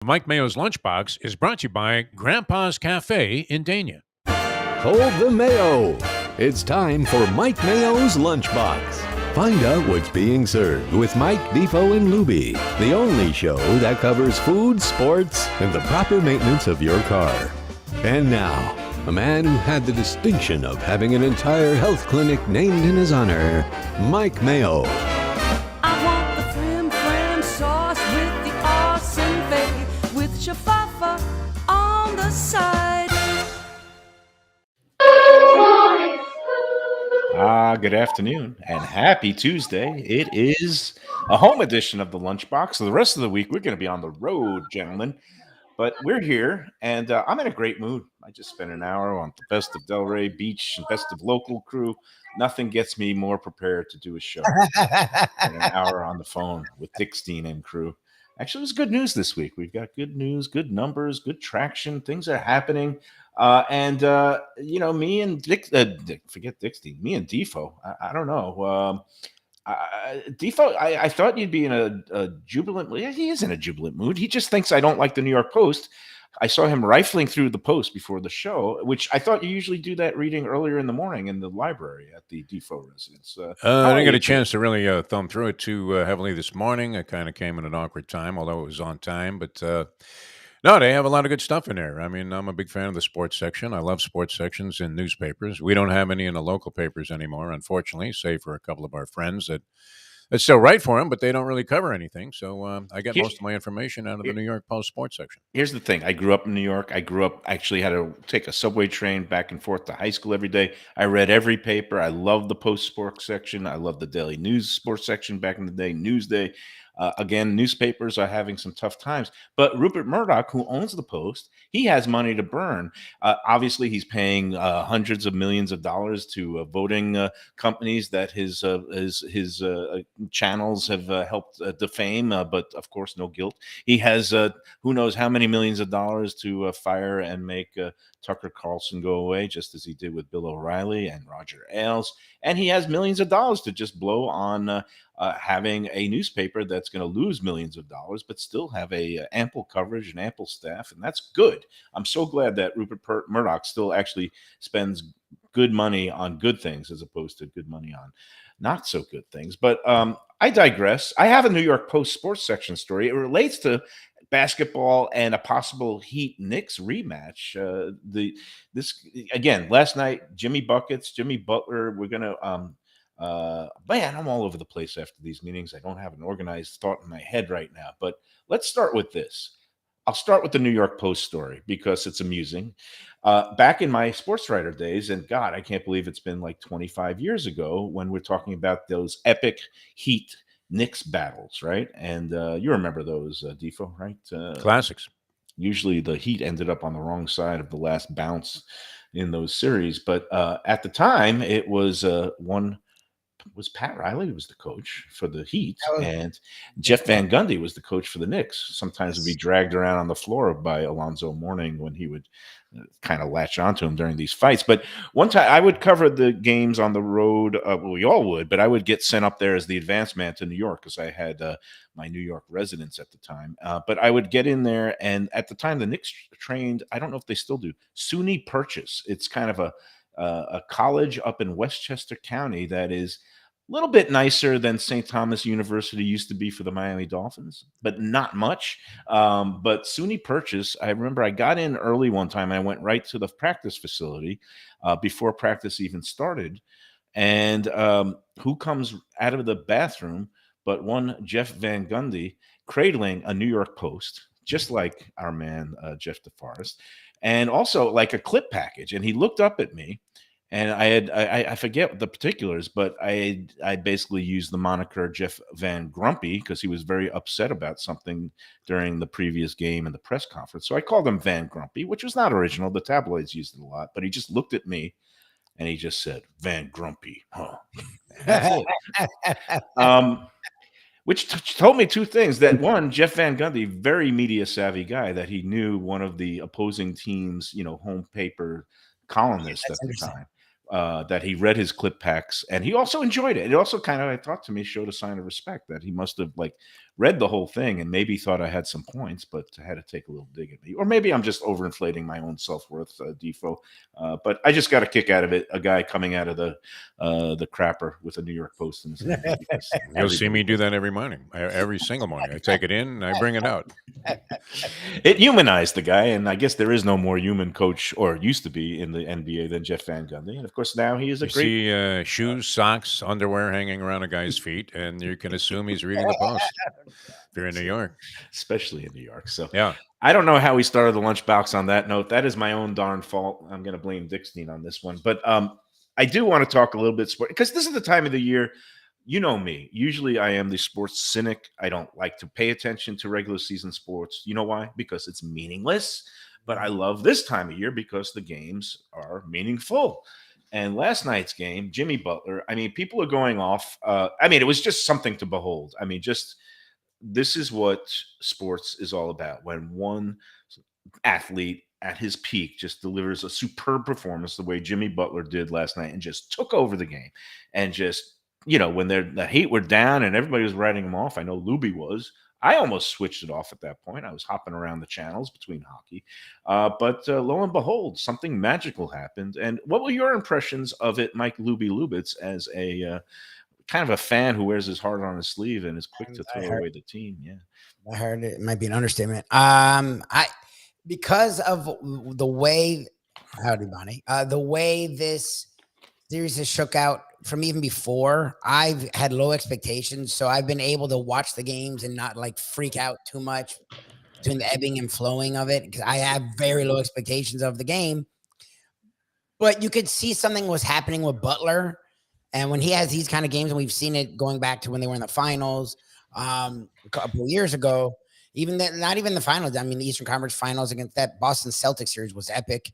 Mike Mayo's Lunchbox is brought to you by Grandpa's Café in Dania. Hold the Mayo. It's time for Mike Mayo's Lunchbox. Find out what's being served with Mike, Defo and Lubie, the only show that covers food, sports, and the proper maintenance of your car. And now, a man who had the distinction of having an entire health clinic named in his honor, Mike Mayo. I want the frim fram sauce with the awesome fave with shafafa on the side. Good afternoon and happy Tuesday. It is a home edition of the Lunchbox. So the rest of the week, we're going to be on the road, gentlemen. But we're here, and I'm in a great mood. I just spent an hour on the Best of Delray Beach and Best of Local crew. Nothing gets me more prepared to do a show than an hour on the phone with Dick Steen and crew. Actually, it was good news this week. We've got good news, good numbers, good traction. Things are happening. Me and forget Dick Steen, me and Defo. I don't know. Defo, I thought you'd be in a jubilant. Yeah, he is in a jubilant mood. He just thinks I don't like the New York Post. I saw him rifling through the Post before the show, which I thought you usually do that reading earlier in the morning in the library at the Defo residence. I didn't get a chance to really thumb through it too heavily this morning. I kind of came at an awkward time, although it was on time. But no, they have a lot of good stuff in there. I mean, I'm a big fan of the sports section. I love sports sections in newspapers. We don't have any in the local papers anymore, unfortunately, save for a couple of our friends that still write for them, but they don't really cover anything. So I get most of my information out of the New York Post sports section. Here's the thing. I grew up in New York. Actually had to take a subway train back and forth to high school every day. I read every paper. I love the Post sports section. I love the Daily News sports section back in the day, Newsday. Again, newspapers are having some tough times. But Rupert Murdoch, who owns the Post, he has money to burn. Obviously, he's paying hundreds of millions of dollars to voting companies that his channels have helped defame, but of course, no guilt. He has who knows how many millions of dollars to fire and make Tucker Carlson go away, just as he did with Bill O'Reilly and Roger Ailes. And he has millions of dollars to just blow on having a newspaper that's going to lose millions of dollars, but still have a ample coverage and ample staff. And that's good. I'm so glad that Rupert Murdoch still actually spends good money on good things as opposed to good money on not so good things. But I digress. I have a New York Post sports section story. It relates to basketball and a possible Heat Knicks rematch. This again last night. Jimmy Buckets, Jimmy Butler. We're gonna. Man, I'm all over the place after these meetings. I don't have an organized thought in my head right now. But let's start with this. I'll start with the New York Post story because it's amusing. Back in my sports writer days, and God, I can't believe it's been like 25 years ago when we're talking about those epic Heat Knicks battles, right? And you remember those, Defo, right? Classics. Usually the Heat ended up on the wrong side of the last bounce in those series. But at the time, it was Pat Riley was the coach for the Heat, and Jeff Van Gundy was the coach for the Knicks. Sometimes would be dragged around on the floor by Alonzo Mourning when he would kind of latch onto him during these fights. But one time I would cover the games on the road. We all would, but I would get sent up there as the advanced man to New York because I had my New York residence at the time. But I would get in there, and at the time the Knicks trained, I don't know if they still do, SUNY Purchase. It's kind of a college up in Westchester County that is a little bit nicer than St. Thomas University used to be for the Miami Dolphins, but not much. But SUNY Purchase, I remember I got in early one time. I went right to the practice facility before practice even started. And who comes out of the bathroom but one Jeff Van Gundy cradling a New York Post, just like our man Jeff DeForest, and also like a clip package. And he looked up at me. And I forget the particulars, but I basically used the moniker Jeff Van Grumpy because he was very upset about something during the previous game and the press conference. So I called him Van Grumpy, which was not original. The tabloids used it a lot, but he just looked at me and he just said, Van Grumpy. Huh. That's it. Which told me two things. That one, Jeff Van Gundy, very media savvy guy, that he knew one of the opposing team's, home paper columnists at the time. That he read his clip packs and he also enjoyed it. It also kind of, I thought to me, showed a sign of respect that he must have like read the whole thing and maybe thought I had some points, but I had to take a little dig at me. Or maybe I'm just overinflating my own self-worth, Defo. But I just got a kick out of it. A guy coming out of the crapper with a New York Post in his hand. You'll see me do that every morning, every single morning. I take it in and I bring it out. It humanized the guy, and I guess there is no more human coach, or used to be, in the NBA than Jeff Van Gundy. And of course, now he is a You great. see shoes, socks, underwear hanging around a guy's feet, and you can assume he's reading the Post if you're in New York. Especially in New York. So Yeah. I don't know how we started the Lunchbox on that note. That is my own darn fault. I'm going to blame Dickstein on this one. But I do want to talk a little bit sport, because this is the time of the year. You know me. Usually I am the sports cynic. I don't like to pay attention to regular season sports. You know why? Because it's meaningless. But I love this time of year because the games are meaningful. And last night's game, Jimmy Butler, I mean, people are going off. It was just something to behold. I mean, just this is what sports is all about. When one athlete at his peak just delivers a superb performance the way Jimmy Butler did last night and just took over the game, and just, when the Heat were down and everybody was writing him off. I know Lubie was. I almost switched it off at that point. I was hopping around the channels between hockey. But lo and behold, something magical happened. And what were your impressions of it, Mike Lubie Lubitz, as a kind of a fan who wears his heart on his sleeve and is quick to throw away the team? Yeah. I heard it might be an understatement. Because of the way, howdy, Bonnie, the way this series has shook out from even before, I've had low expectations, so I've been able to watch the games and not like freak out too much between the ebbing and flowing of it, because I have very low expectations of the game. But you could see something was happening with Butler, and when he has these kind of games, and we've seen it going back to when they were in the finals a couple of years ago. Even that, not even the finals. I mean, the Eastern Conference Finals against that Boston Celtics series was epic.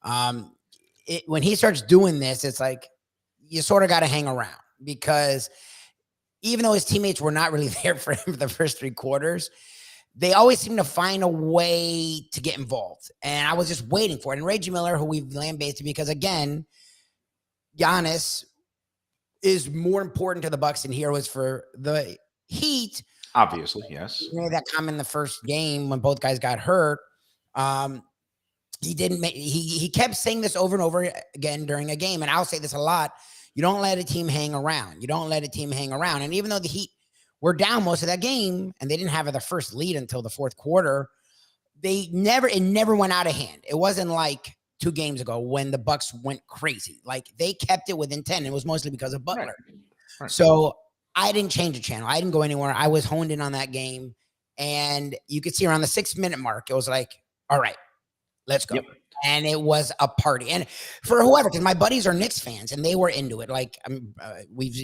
When he starts doing this, it's like you sort of got to hang around, because even though his teammates were not really there for him for the first 3 quarters, they always seem to find a way to get involved. And I was just waiting for it. And Reggie Miller, who we've land-based, because again, Giannis is more important to the Bucks than he was for the Heat. Obviously, yes. You made that comment in the first game when both guys got hurt. He kept saying this over and over again during a game, and I'll say this a lot: you don't let a team hang around. You don't let a team hang around. And even though the Heat were down most of that game, and they didn't have the first lead until the 4th quarter, it never went out of hand. It wasn't like 2 games ago when the Bucks went crazy. Like, they kept it within 10. And it was mostly because of Butler. Right. So I didn't change the channel. I didn't go anywhere. I was honed in on that game. And you could see around the 6-minute mark, it was like, all right, let's go. Yep. And it was a party. And for whoever, because my buddies are Knicks fans and they were into it. Like,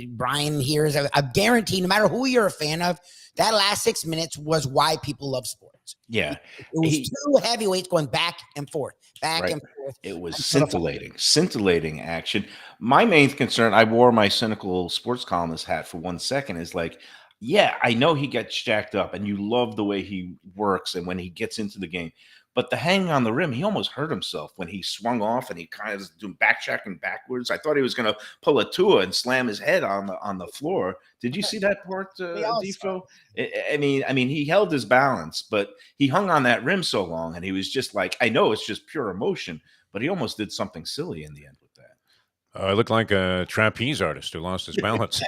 Brian here is a guarantee, no matter who you're a fan of, that last 6 minutes was why people love sports. Yeah. It was 2 heavyweights going back and forth, and forth. It was scintillating action. My main concern, I wore my cynical sports columnist hat for 1 second, is like, yeah, I know he gets jacked up and you love the way he works and when he gets into the game. But the hanging on the rim, he almost hurt himself when he swung off and he kind of was doing backtracking backwards. I thought he was going to pull a Tua and slam his head on the floor. Did you see that part, Defo? I mean, he held his balance, but he hung on that rim so long, and he was just like, I know it's just pure emotion, but he almost did something silly in the end with that. I looked like a trapeze artist who lost his balance.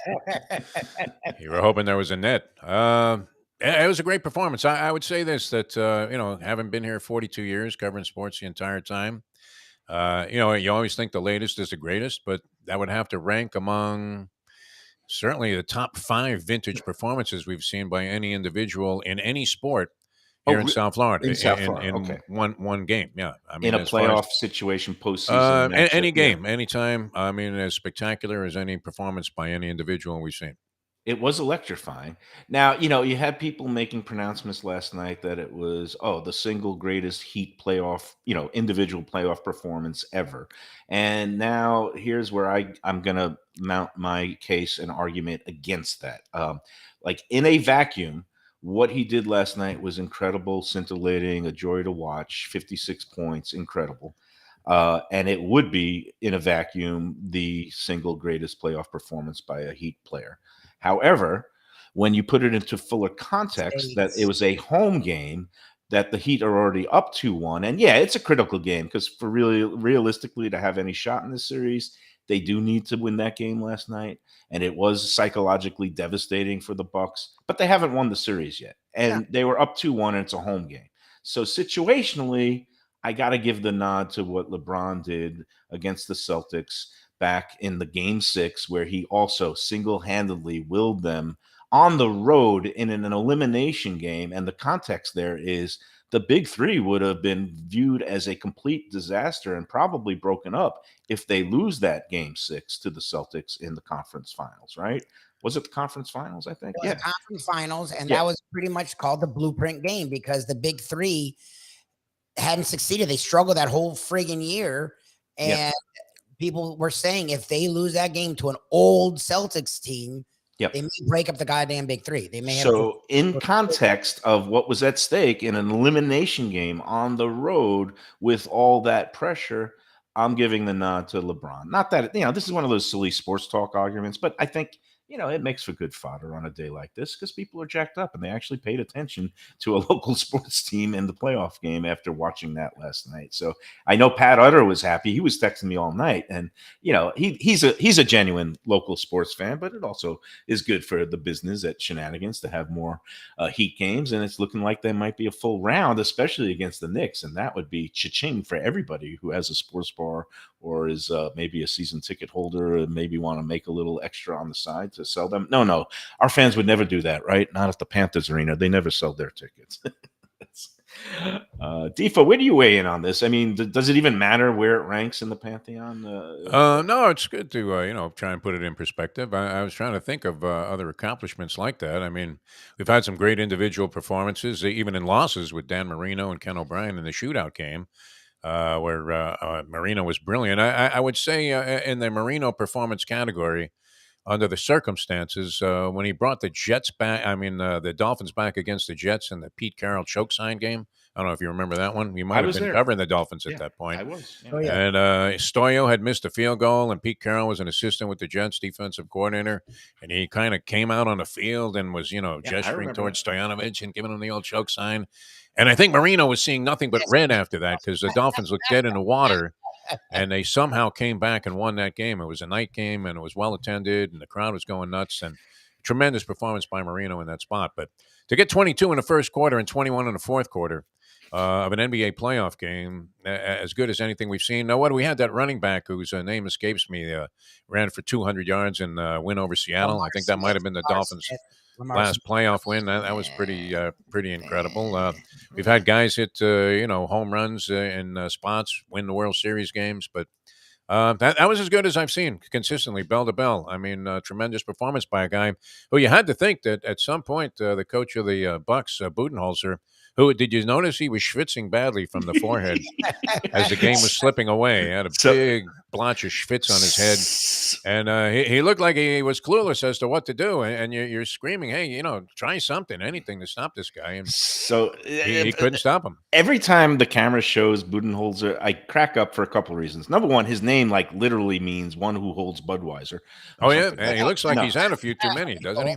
You were hoping there was a net. It was a great performance. I would say this, that, having been here 42 years, covering sports the entire time, you always think the latest is the greatest, but that would have to rank among certainly the top 5 vintage performances we've seen by any individual in any sport here in South Florida. In one game, yeah. I mean, in a playoff situation, postseason. Any game, anytime. I mean, as spectacular as any performance by any individual we've seen. It was electrifying. Now, you had people making pronouncements last night that it was, the single greatest Heat playoff, individual playoff performance ever. And now here's where I'm going to mount my case and argument against that. Like, in a vacuum, what he did last night was incredible, scintillating, a joy to watch, 56 points, incredible. And it would be, in a vacuum, the single greatest playoff performance by a Heat player. However, when you put it into fuller context, that it was a home game, that the Heat are already up 2-1. And yeah, it's a critical game because for really realistically to have any shot in this series, they do need to win that game last night. And it was psychologically devastating for the Bucks, but they haven't won the series yet. And they were up 2-1 and it's a home game. So situationally, I got to give the nod to what LeBron did against the Celtics back in the game 6, where he also single-handedly willed them on the road in an elimination game. And the context there is the big three would have been viewed as a complete disaster and probably broken up if they lose that game 6 to the Celtics in the conference finals, right? Was it the conference finals, I think? It was the conference finals, and that was pretty much called the blueprint game because the big three hadn't succeeded. They struggled that whole friggin' year. And people were saying if they lose that game to an old Celtics team, they may break up the goddamn big three. They may have. So, in context of what was at stake in an elimination game on the road with all that pressure, I'm giving the nod to LeBron. Not that, this is one of those silly sports talk arguments, but I think, it makes for good fodder on a day like this because people are jacked up and they actually paid attention to a local sports team in the playoff game after watching that last night. So I know Pat Utter was happy. He was texting me all night, and he's a genuine local sports fan, but it also is good for the business at Shenanigans to have more Heat games, and it's looking like they might be a full round, especially against the Knicks, and that would be cha-ching for everybody who has a sports bar or is maybe a season ticket holder and maybe want to make a little extra on the side to sell them. No, our fans would never do that, right? Not at the Panthers arena. They never sell their tickets. Defo, where do you weigh in on this? I mean, does it even matter where it ranks in the pantheon? No, it's good to try and put it in perspective. I was trying to think of other accomplishments like that. I mean, we've had some great individual performances, even in losses with Dan Marino and Ken O'Brien in the shootout game, where Marino was brilliant. I would say in the Marino performance category, under the circumstances, when he brought the Jets back, the Dolphins back against the Jets in the Pete Carroll choke sign game. I don't know if you remember that one. You might have been covering the Dolphins at that point. I was. Oh, yeah. And Stoyo had missed a field goal, and Pete Carroll was an assistant with the Jets defensive coordinator. And he kind of came out on the field and was, gesturing towards Stoyanovich and giving him the old choke sign. And I think Marino was seeing nothing but red after that because the Dolphins looked dead in the water. And they somehow came back and won that game. It was a night game, and it was well attended, and the crowd was going nuts. And tremendous performance by Marino in that spot. But to get 22 in the first quarter and 21 in the fourth quarter of an NBA playoff game, as good as anything we've seen. Now, we had that running back whose name escapes me, ran for 200 yards in win over Seattle. I think that might have been the Dolphins' last playoff win. That was pretty incredible. We've had guys hit home runs in spots, win the World Series games, but that was as good as I've seen consistently, bell to bell. I mean, tremendous performance by a guy who you had to think that at some point the coach of the Bucks, Budenholzer, who did you notice he was schwitzing badly from the forehead as the game was slipping away? He had a big blotch of schwitz on his head, and he looked like he was clueless as to what to do. And you're screaming, "Hey, try something, anything to stop this guy!" And so he couldn't stop him. Every time the camera shows Budenholzer, I crack up for a couple of reasons. Number one, his name literally means one who holds Budweiser. Oh yeah, he looks like he's had a few too many, doesn't he?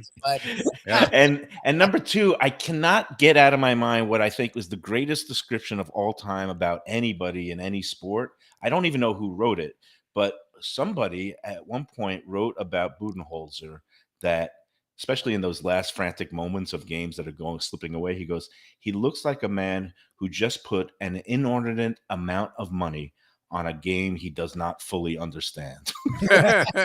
Yeah. And number two, I cannot get out of my mind what I think was the greatest description of all time about anybody in any sport. I don't even know who wrote it, but somebody at one point wrote about Budenholzer that, especially in those last frantic moments of games that are slipping away, he goes, he looks like a man who just put an inordinate amount of money on a game he does not fully understand. By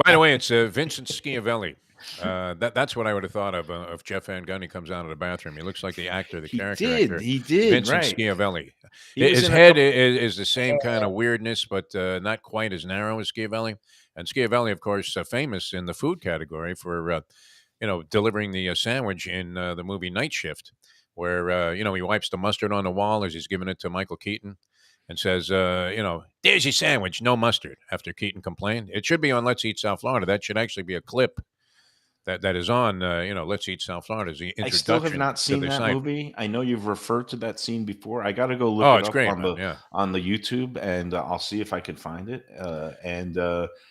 the way, it's Vincent Schiavelli. That's what I would have thought of Jeff Van Gundy comes out of the bathroom. He looks like the actor, the character actor. He did. Vincent Right. Schiavelli. His head is the same kind of weirdness, but not quite as narrow as Schiavelli. And Schiavelli, of course, famous in the food category for delivering the sandwich in the movie Night Shift, where he wipes the mustard on the wall as he's giving it to Michael Keaton. And says, there's your sandwich, no mustard, after Keaton complained. It should be on Let's Eat South Florida. That should actually be a clip that is on, Let's Eat South Florida is the I still have introduction not to seen the that site. movie. I know you've referred to that scene before. I got to go look Oh, it it's up great, man. Yeah. on the YouTube, and I'll see if I can find it.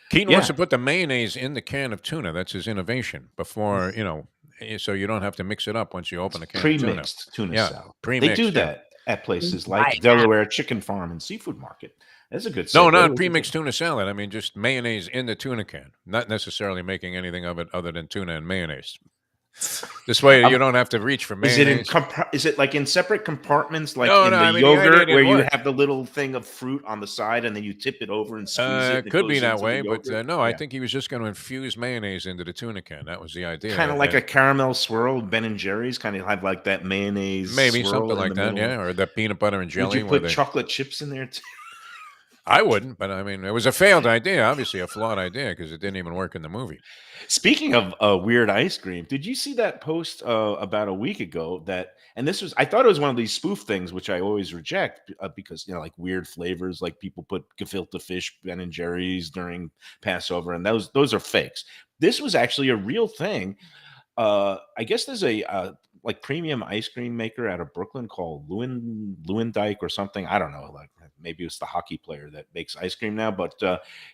Keaton wants Yeah, to put the mayonnaise in the can of tuna. That's his innovation before, so you don't have to mix it up once you open a can of tuna. pre-mixed tuna Yeah, salad. They do pre-mixed. Yeah. that at places like Right now. Delaware Chicken Farm and Seafood Market. That's a good No, segue. not What you pre-mixed think? tuna salad. I mean, just mayonnaise in the tuna can, not necessarily making anything of it other than tuna and mayonnaise. This way, you Um, don't have to reach for is it in mayonnaise. is it like in separate compartments, like No, in no. the I mean, the idea yogurt, where didn't you work. have the little thing of fruit on the side, and then you tip it over and squeeze it, and it Could be goes that into the way, but yogurt? no, I Yeah, think he was just going to infuse mayonnaise into the tuna can. That was the kind idea, of like a caramel swirl. Ben and Jerry's kind of have like that mayonnaise maybe something swirl in like the that, middle. yeah, or the peanut butter and Would you jelly where put they. chocolate chips in there too? I wouldn't, but I mean, it was a failed idea, obviously a flawed idea because it didn't even work in the movie. Speaking of weird ice cream, did you see that post about a week ago? And this was, I thought it was one of these spoof things, which I always reject because like weird flavors, like people put gefilte fish, Ben and Jerry's during Passover, and those are fakes. This was actually a real thing. I guess there's a like premium ice cream maker out of Brooklyn called Lewandike or something. I don't know. Like maybe it's the hockey player that makes ice cream now, but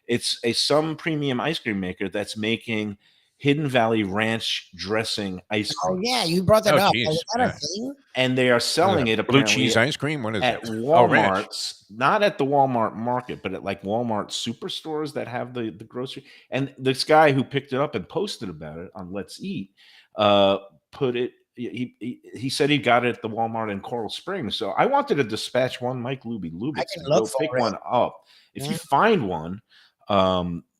it's some premium ice cream maker that's making Hidden Valley Ranch dressing ice Oh cream, yeah, you brought that Oh, up. geez, Is that a yeah. thing? and they are What is selling that? it Blue apparently cheese ice cream? What is at it? Oh, ranch. Walmart's, not at the Walmart market, but at like Walmart superstores that have the grocery. And this guy who picked it up and posted about it on Let's Eat, uh, put it. He said he got it at the Walmart in Coral Springs. So I wanted to dispatch one Mike I Lubitz can and look go pick for it. one up. If you Yeah. find one,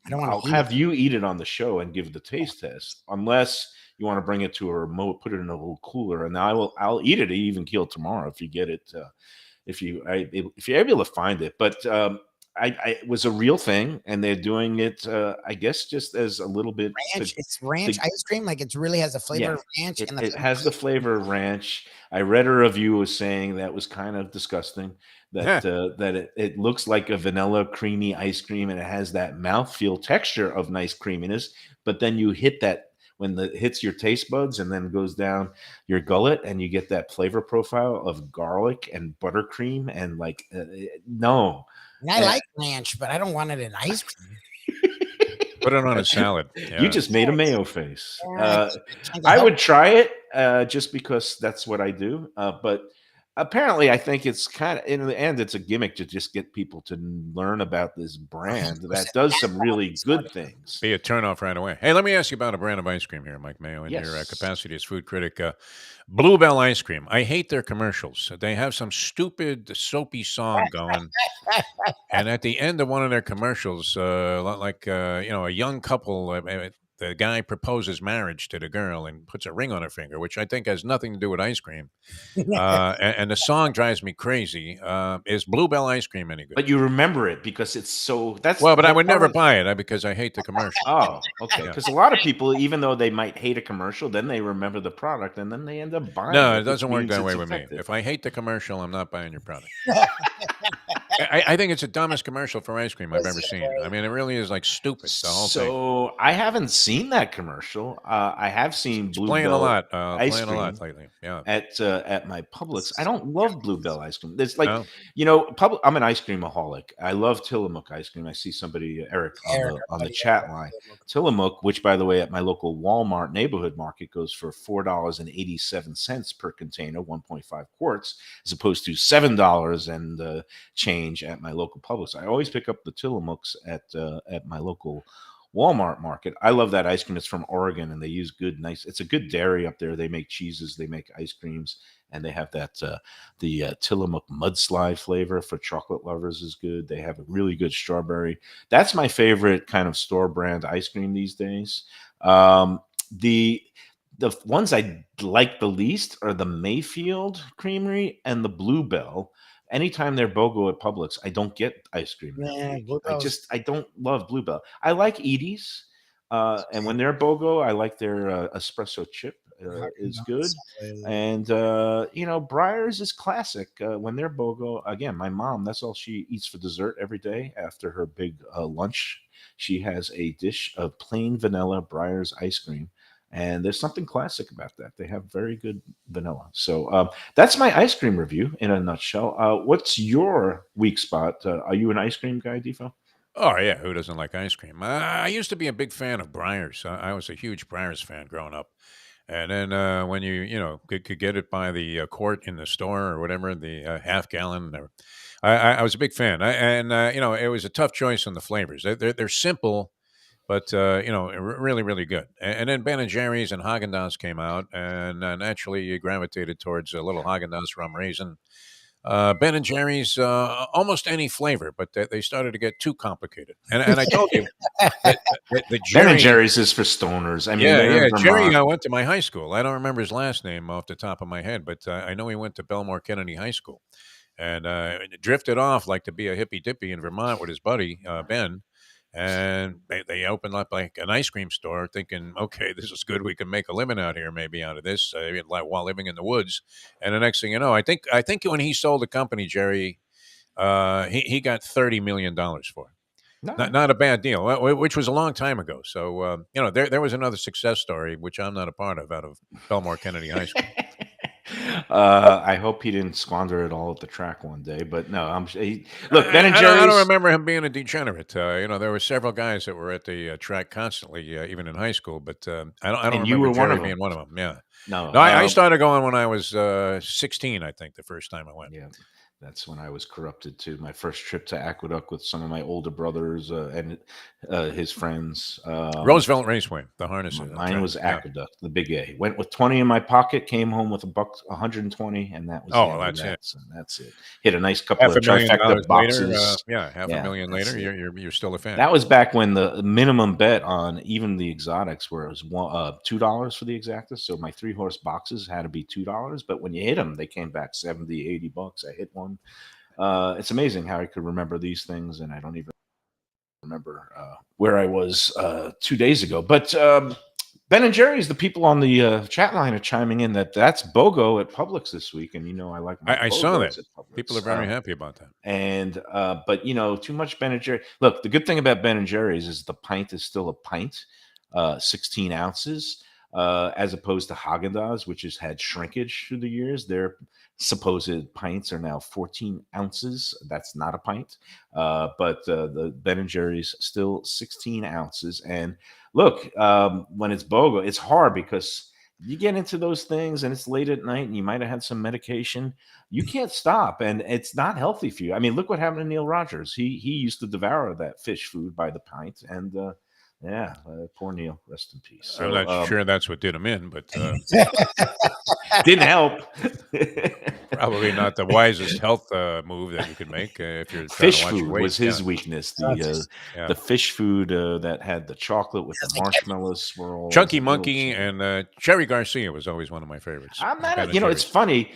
I don't want I'll to eat have it. you eat it on the show and give the taste test, unless you want to bring it to a remote, put it in a little cooler, and I'll eat it even keel tomorrow if you get it. If you're able to find it, but it was a real thing, and they're doing it. I guess just as a little bit Ranch. It's ranch ice cream. Like it really has a flavor yeah, of ranch and it has the flavor of ranch. I read a review was saying that was kind of disgusting. Huh. That it looks like a vanilla creamy ice cream, and it has that mouthfeel texture of nice creaminess. But then you hit that when it hits your taste buds and then goes down your gullet, and you get that flavor profile of garlic and buttercream and no. And I Uh, like ranch, but I don't want it in ice cream. Put it on a salad. You Yeah. just made a mayo face. Yeah, can't I help would try it just because that's what I do. But apparently, I think it's kind of in the end, it's a gimmick to just get people to learn about this brand 100%. that does some really Started. good things. Be a turnoff right away. Hey, let me ask you about a brand of ice cream here, Mike Mayo, in your Yes. capacity as food critic. Bluebell ice cream. I hate their commercials. They have some stupid soapy song going, and at the end of one of their commercials, like a young couple, the guy proposes marriage to the girl and puts a ring on her finger, which I think has nothing to do with ice cream. And the song drives me crazy. Is Bluebell ice cream any good? But you remember it because it's so. That's Well, the but I whole would never part of- buy it because I hate the commercial. Oh, okay. Yeah. Because a lot of people, even though they might hate a commercial, then they remember the product and then they end up buying No, it. it which doesn't work means that it's way with me. effective. If I hate the commercial, I'm not buying your product. I think it's the dumbest commercial for ice cream I've ever seen. I mean, it really is like stupid. The whole thing. So I haven't seen that commercial. I have seen It's playing a Bluebell lot. ice Playing a cream lot lately. Yeah. at my Publix. I don't love Bluebell ice cream. It's like No? I'm an ice creamaholic. I love Tillamook ice cream. I see somebody Eric Eric, on the buddy, chat yeah. line. Tillamook, which by the way at my local Walmart neighborhood market goes for $4.87 per container, 1.5 quarts, as opposed to $7 and change at my local Publix. I always pick up the Tillamooks at my local Walmart market. I love that ice cream. It's from Oregon, and they use good, nice. It's a good dairy up there. They make cheeses, they make ice creams, and they have that the Tillamook mudslide flavor for chocolate lovers is good. They have a really good strawberry. That's my favorite kind of store brand ice cream these days. The ones I like the least are the Mayfield Creamery and the Bluebell. Anytime they're BOGO at Publix, I don't get ice cream. Yeah, I don't love Bluebell. I like Edie's, and when they're BOGO, I like their espresso chip is good. And Breyers is classic. When they're BOGO, again, my mom, that's all she eats for dessert every day after her big lunch. She has a dish of plain vanilla Breyers ice cream. and there's something classic about that. They have very good vanilla. So that's my ice cream review in a nutshell. What's your weak spot? Are you an ice cream guy, Defo? Oh yeah, who doesn't like ice cream? I used to be a big fan of Breyers. I was a huge Breyers fan growing up, and then when you could get it by the quart in the store or whatever, the half gallon, I was a big fan. And it was a tough choice on the flavors. They're simple, but really really good. And then Ben and Jerry's and Haagen Dazs came out, and naturally you gravitated towards a little Haagen Dazs rum raisin. Ben and Jerry's, almost any flavor, but they started to get too complicated. And I told you that the Ben and Jerry, Jerry's is for stoners. I mean, yeah, they're in yeah, Jerry Vermont. went to my high school. I don't remember his last name off the top of my head, but I know he went to Belmore Kennedy High School, and drifted off like to be a hippy dippy in Vermont with his buddy Ben. And they opened up like an ice cream store, thinking, okay, this is good. We can make a living out here, maybe out of this, like while living in the woods. And the next thing you know, I think when he sold the company, Jerry, he got $30 million for it. No. Not a bad deal, which was a long time ago. So there was another success story, which I'm not a part of, out of Belmore Kennedy High School. I hope he didn't squander it all at the track one day. But no, look, Ben and I don't Jerry's. remember him being a degenerate. There were several guys that were at the track constantly, even in high school. But I don't And you remember were one Jerry of them. being one of them. Yeah, No, no, I started going when I was 16. I think the first time I went. yeah, that's when I was corrupted too. My first trip to Aqueduct with some of my older brothers and his friends. Roosevelt Raceway, the harness Mine track. was Yeah. Aqueduct, the big A. Went with 20 in my pocket, came home with $120, and that was the Oh, end well, of that's that. it. So that's it. Hit a nice couple Half of a million trifecta dollars later, boxes. yeah, half a million that's later, it. you're still a fan. That was back when the minimum bet on even the exotics where it was $2 for the exactas. So my 3-horse boxes had to be $2. But when you hit them, they came back 70, $80. I hit one. It's amazing how I could remember these things, and I don't even remember where I was 2 days ago. But Ben and Jerry's, the people on the chat line are chiming in that's BOGO at Publix this week, and I like my I saw BOGOs that. at Publix. People are very happy about that. And but too much Ben and Jerry. Look, the good thing about Ben and Jerry's is the pint is still a pint, 16 ounces, as opposed to Haagen-Dazs, which has had shrinkage through the years. Their supposed pints are now 14 ounces. That's not a pint, but the Ben and Jerry's still 16 ounces. And look, when it's BOGO, it's hard because you get into those things and it's late at night and you might have had some medication. You can't stop, and it's not healthy for you. I mean, look what happened to Neil Rogers. He used to devour that fish food by the pint, and poor Neil, rest in peace. So, I'm not sure that's what did him in, but didn't help. probably not the wisest health move that you could make if you're trying to Fish watch your food weight. was his Yeah. weakness. Yeah. The fish food that had the chocolate with the marshmallow swirls. Chunky and little Monkey cheese. and Cherry Garcia was always one of my favorites. I'm Ben not. and It's Jerry's. funny.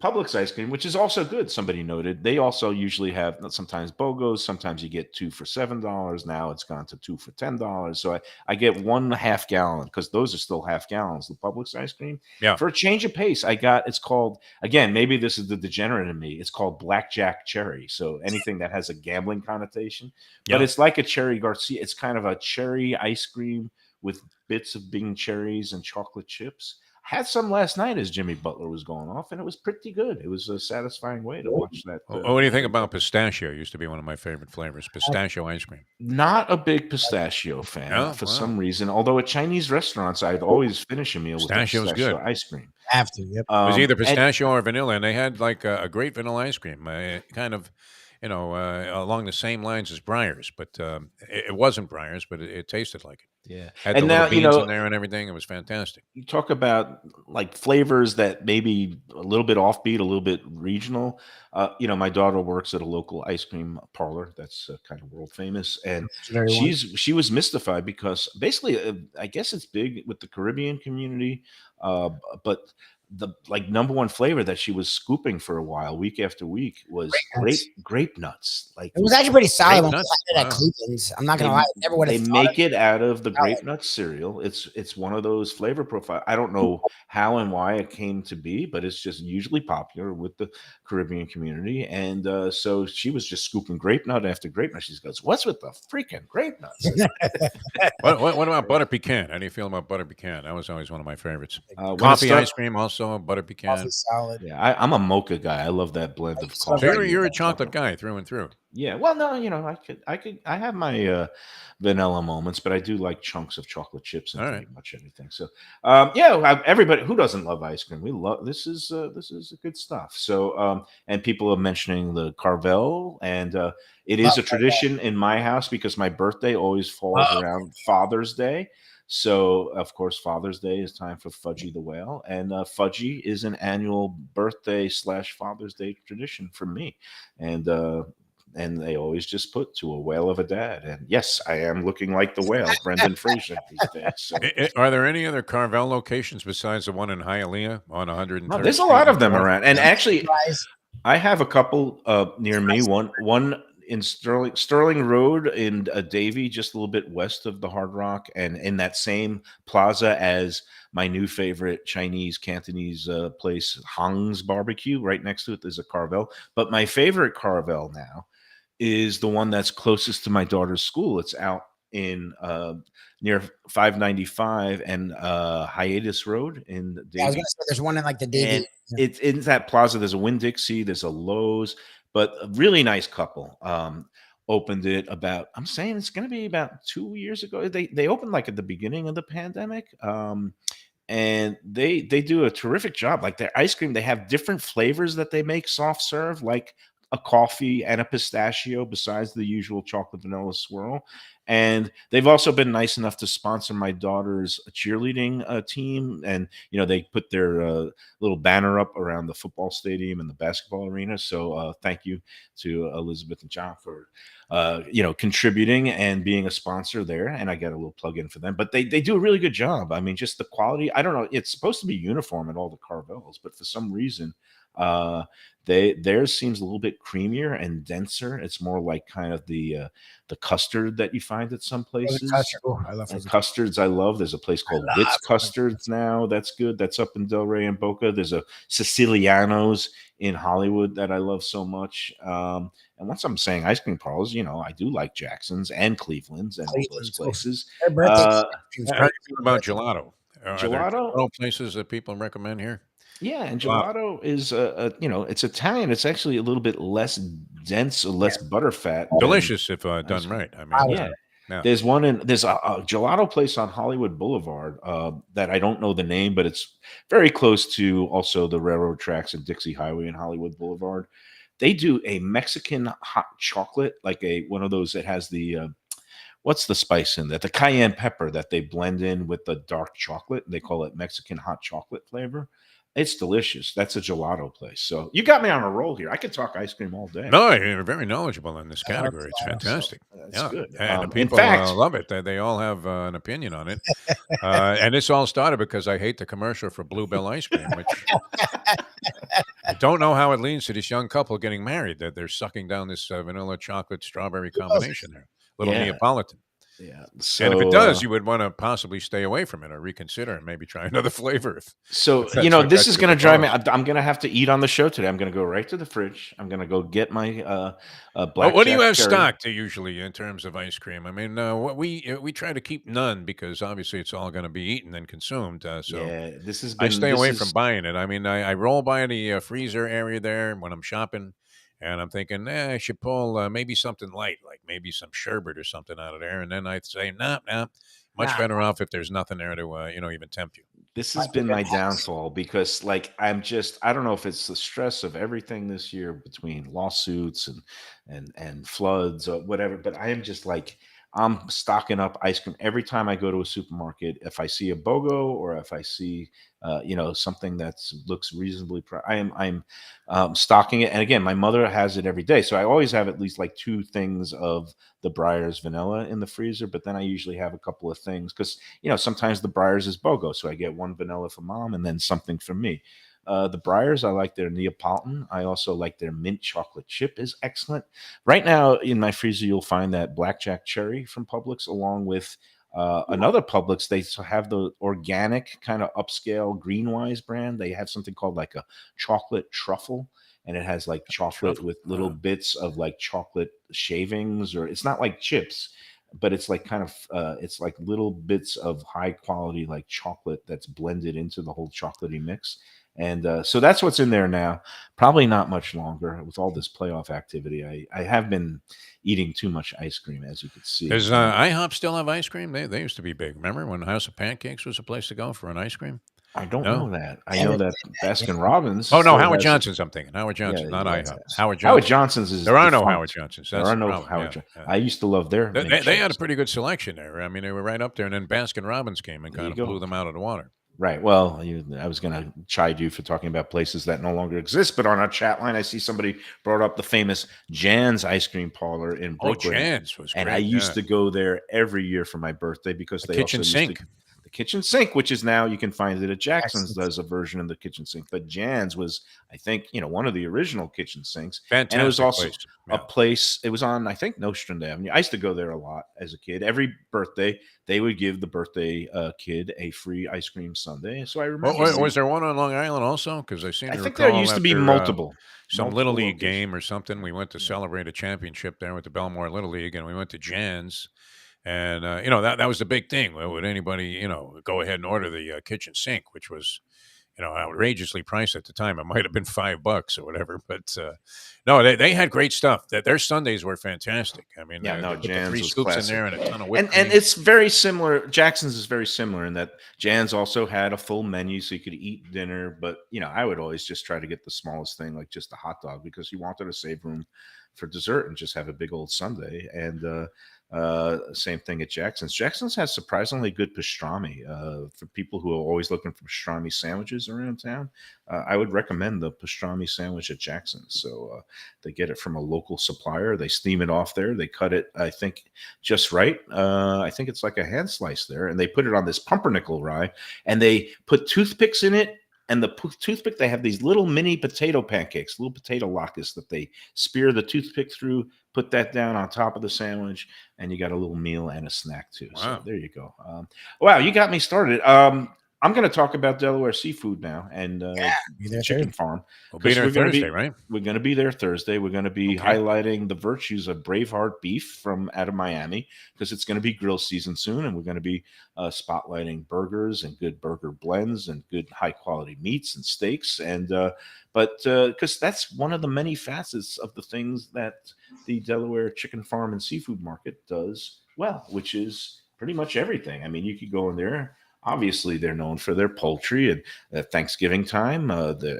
Publix ice cream, which is also good. Somebody noted they also usually have sometimes BOGOs. Sometimes you get 2 for $7. Now it's gone to 2 for $10. So I get 1 half gallon because those are still half gallons. The Publix ice cream. Yeah. For a change of pace, it's called, again, maybe this is the degenerate in me. It's called Blackjack Cherry. So anything that has a gambling connotation, Yeah. but it's like a Cherry Garcia. It's kind of a cherry ice cream with bits of Bing cherries and chocolate chips. Had some last night as Jimmy Butler was going off, and it was pretty good. It was a satisfying way to watch that. What do you think about pistachio? Used to be one of my favorite flavors. Pistachio ice cream. Not a big pistachio fan No? for Wow. some reason. Although at Chinese restaurants, I'd always finish a meal with Pistachio's pistachio good. ice cream. Have to. Yep. It was either And pistachio or vanilla, and they had like a great vanilla ice cream, kind of, along the same lines as Breyers, but it wasn't Breyers, but it tasted like it. yeah, Had and the little now beans in there and everything. It was fantastic. you talk about like flavors that maybe a little bit offbeat, a little bit regional. My daughter works at a local ice cream parlor that's kind of world famous, and she was mystified because basically, I guess it's big with the Caribbean community, but the like number one flavor that she was scooping for a while, week after week, was nuts. grape nuts. Like It was actually pretty solid Grape when we nuts. had it at Wow. Cleveland's. I'm not they gonna lie, I never would they have thought make it out of the of grape nut cereal. It's one of those flavor profile. I don't know how and why it came to be, but it's just usually popular with the Caribbean community. And so she was just scooping grape nut after grape nut. She goes, "What's with the freaking grape nuts?" What about butter pecan? How do you feel about butter pecan? That was always one of my favorites. When it Coffee start, ice cream, also butter coffee pecan. solid. yeah, I'm a mocha guy. I love that blend I of used to love So that. coffee you're a and chocolate chocolate. guy through and through. Yeah, well, no, I have my vanilla moments, but I do like chunks of chocolate chips and All right. pretty much anything. So, yeah, everybody who doesn't love ice cream, we love this is good stuff. So, and people are mentioning the Carvel, and it Love is a tradition in my house because my birthday always falls Oh, around Father's Day. So, of course, Father's Day is time for Fudgy the Whale, and Fudgy is an annual birthday slash Father's Day tradition for me, and they always just put to a whale of a dad. And yes, I am looking like the whale, Brendan Fraser, these days. So, Are there any other Carvel locations besides the one in Hialeah on no, 103rd there's a Street lot and of them 4th? around. And actually, fries. I have a couple near me. One in Sterling Road in Davie, just a little bit west of the Hard Rock, and in that same plaza as my new favorite Chinese Cantonese place, Hong's Barbecue. Right next to it, there's a Carvel. But my favorite Carvel now is the one that's closest to my daughter's school. It's out in near 595 and Hiatus Road in Yeah, I was gonna Davie. say there's one in like the And Davy. it's in that plaza. There's a Winn Dixie, there's a Lowe's, but a really nice couple. Opened it about, I'm saying it's going to be about 2 years ago. They opened like at the beginning of the pandemic. And they do a terrific job. Like their ice cream, they have different flavors that they make soft serve, like a coffee and a pistachio, besides the usual chocolate vanilla swirl. And they've also been nice enough to sponsor my daughter's cheerleading team, and they put their little banner up around the football stadium and the basketball arena. So thank you to Elizabeth and John for contributing and being a sponsor there. And I get a little plug in for them, but they do a really good job. I mean, just the quality. I don't know. It's supposed to be uniform at all the Carvels, but for some reason, uh, theirs seems a little bit creamier and denser. It's more like kind of the custard that you find at some Frozen places. custard. Oh, I love And frozen custards, I love. There's a place called love Wits frozen Custards now. That's good. That's up in Delray and Boca. There's a Siciliano's in Hollywood that I love so much. And once I'm saying ice cream parlors, I do like Jackson's and Cleveland's and all those Cleveland's. Oof. places. Their birthday Uh, seems How do great. you feel about gelato? Are there Gelato, gelato places that people recommend here? yeah, and Wow. gelato is it's Italian. It's actually a little bit less dense or less butter fat than Delicious if ice done cream. right. I I mean, was Yeah. yeah. There's a gelato place on Hollywood Boulevard that I don't know the name, but it's very close to also the railroad tracks and Dixie Highway and Hollywood Boulevard. They do a Mexican hot chocolate, like a one of those that has the what's the spice in that? The cayenne pepper that they blend in with the dark chocolate. They call it Mexican hot chocolate flavor. It's delicious. That's a gelato place. So you got me on a roll here. I could talk ice cream all day. No, you're very knowledgeable in this I love category. It's gelato. So fantastic. that's Yeah, good. and the In people fact, love it. They all have an opinion on it. And this all started because I hate the commercial for Bluebell ice cream, which I don't know how it leads to this young couple getting married. That they're sucking down this vanilla chocolate strawberry combination there, little yeah, Neapolitan. yeah. And if it So does, you would want to possibly stay away from it or reconsider and maybe try another flavor. If this that's is your going to drive me. propose. I'm going to have to eat on the show today. I'm going to go right to the fridge. I'm going to go get my What do you blackjack have cherry. stocked usually in terms of ice cream? I mean, what we try to keep none because obviously it's all going to be eaten and consumed. So Yeah, this has I been stay this away from is buying it. I mean, I roll by the freezer area there when I'm shopping, and I'm thinking, I should pull maybe something light, like maybe some sherbet or something out of there. And then I'd say, nah, nah, much Nah, better off if there's nothing there to even tempt you. this has might be been good my hacks. downfall because I don't know if it's the stress of everything this year between lawsuits and floods or whatever, but I am just like I'm stocking up ice cream every time I go to a supermarket. If I see a BOGO or if I see, something that looks reasonably, I'm stocking it. And again, my mother has it every day, so I always have at least like two things of the Breyers vanilla in the freezer. But then I usually have a couple of things because sometimes the Breyers is BOGO, so I get one vanilla for mom and then something for me. The Breyers, I like their Neapolitan. I also like their mint chocolate chip is excellent. Right now in my freezer, you'll find that Blackjack Cherry from Publix, along with another Publix. They have the organic kind of upscale Greenwise brand. They have something called like a chocolate truffle, and it has like chocolate Truffle. with little bits of like chocolate shavings, or it's not like chips, but it's like kind of it's like little bits of high quality like chocolate that's blended into the whole chocolatey mix. And so that's what's in there now. Probably not much longer with all this playoff activity. I have been eating too much ice cream, as you could see. Does IHOP still have ice cream? They used to be big. Remember when House of Pancakes was a place to go for an ice cream? I don't No. know that. I Never know did that that. Yeah. Baskin Robbins Oh no, still Howard has it. Johnson's. I'm thinking Howard Yeah, Johnson, not Yes, IHOP. yes. Howard Howard Johnson. Johnson's is There are no Howard defunct. Johnsons. There That's are the no problem. Howard Yeah, John. yeah. I used to love their mint They had a chips. pretty good selection there. I mean, they were right up there, and then Baskin Robbins came and There kind you of blew go. them out of the water. Right. Well, I was going to chide you for talking about places that no longer exist, but on our chat line, I see somebody brought up the famous Jan's ice cream parlor in Oh, Brooklyn. Jan's was And I great. used Yeah. to go there every year for my birthday because The they also kitchen used sink. the kitchen sink, which is now you can find it at Jackson's, Jackson's. does a version of the kitchen sink. But Jan's was, I think, one of the original kitchen sinks. And it was Fantastic also place. a Yeah. place, it was on, I think, Nostrand Avenue. I used to go there a lot as a kid. Every birthday, they would give the birthday kid a free ice cream sundae. So I remember Was there one on Long Island also? Because I seem I to think there recall used to be after some Little multiple League locations. game or something, we went to celebrate a championship there with the Belmore Little League, and we went to Jan's. And that was the big thing. Would anybody go ahead and order the kitchen sink, which was outrageously priced at the time? It might have been $5 or whatever, but no, they had great stuff. That their Sundays were fantastic. I mean, Yeah, no, they put the Jan's 3 was scoops in classic. there and a ton of whipped And cream. it's very similar. Jackson's is very similar in that Jan's also had a full menu, so you could eat dinner. But I would always just try to get the smallest thing, like just a hot dog, because you wanted to save room for dessert and just have a big old sundae. And same thing at Jackson's. Jackson's has surprisingly good pastrami. For people who are always looking for pastrami sandwiches around town, I would recommend the pastrami sandwich at Jackson's. So they get it from a local supplier. They steam it off there. They cut it, I think, just right. I think it's like a hand slice there, and they put it on this pumpernickel rye, and they put toothpicks in it. And the toothpick, they have these little mini potato pancakes, little potato latkes that they spear the toothpick through, put that down on top of the sandwich, and you got a little meal and a snack too. So Wow. there you go. Wow, you got me started. I'm going to talk about Delaware seafood now and Be there chicken too. farm. We'll be 'Cause there we're gonna Thursday, right? We're going to be there Thursday. We're going to be Okay. highlighting the virtues of Braveheart beef from out of Miami because it's going to be grill season soon, and we're going to be spotlighting burgers and good burger blends and good high quality meats and steaks. And but because that's one of the many facets of the things that the Delaware Chicken Farm and Seafood Market does well, which is pretty much everything. I mean, you could go in there. Obviously, they're known for their poultry, and Thanksgiving time,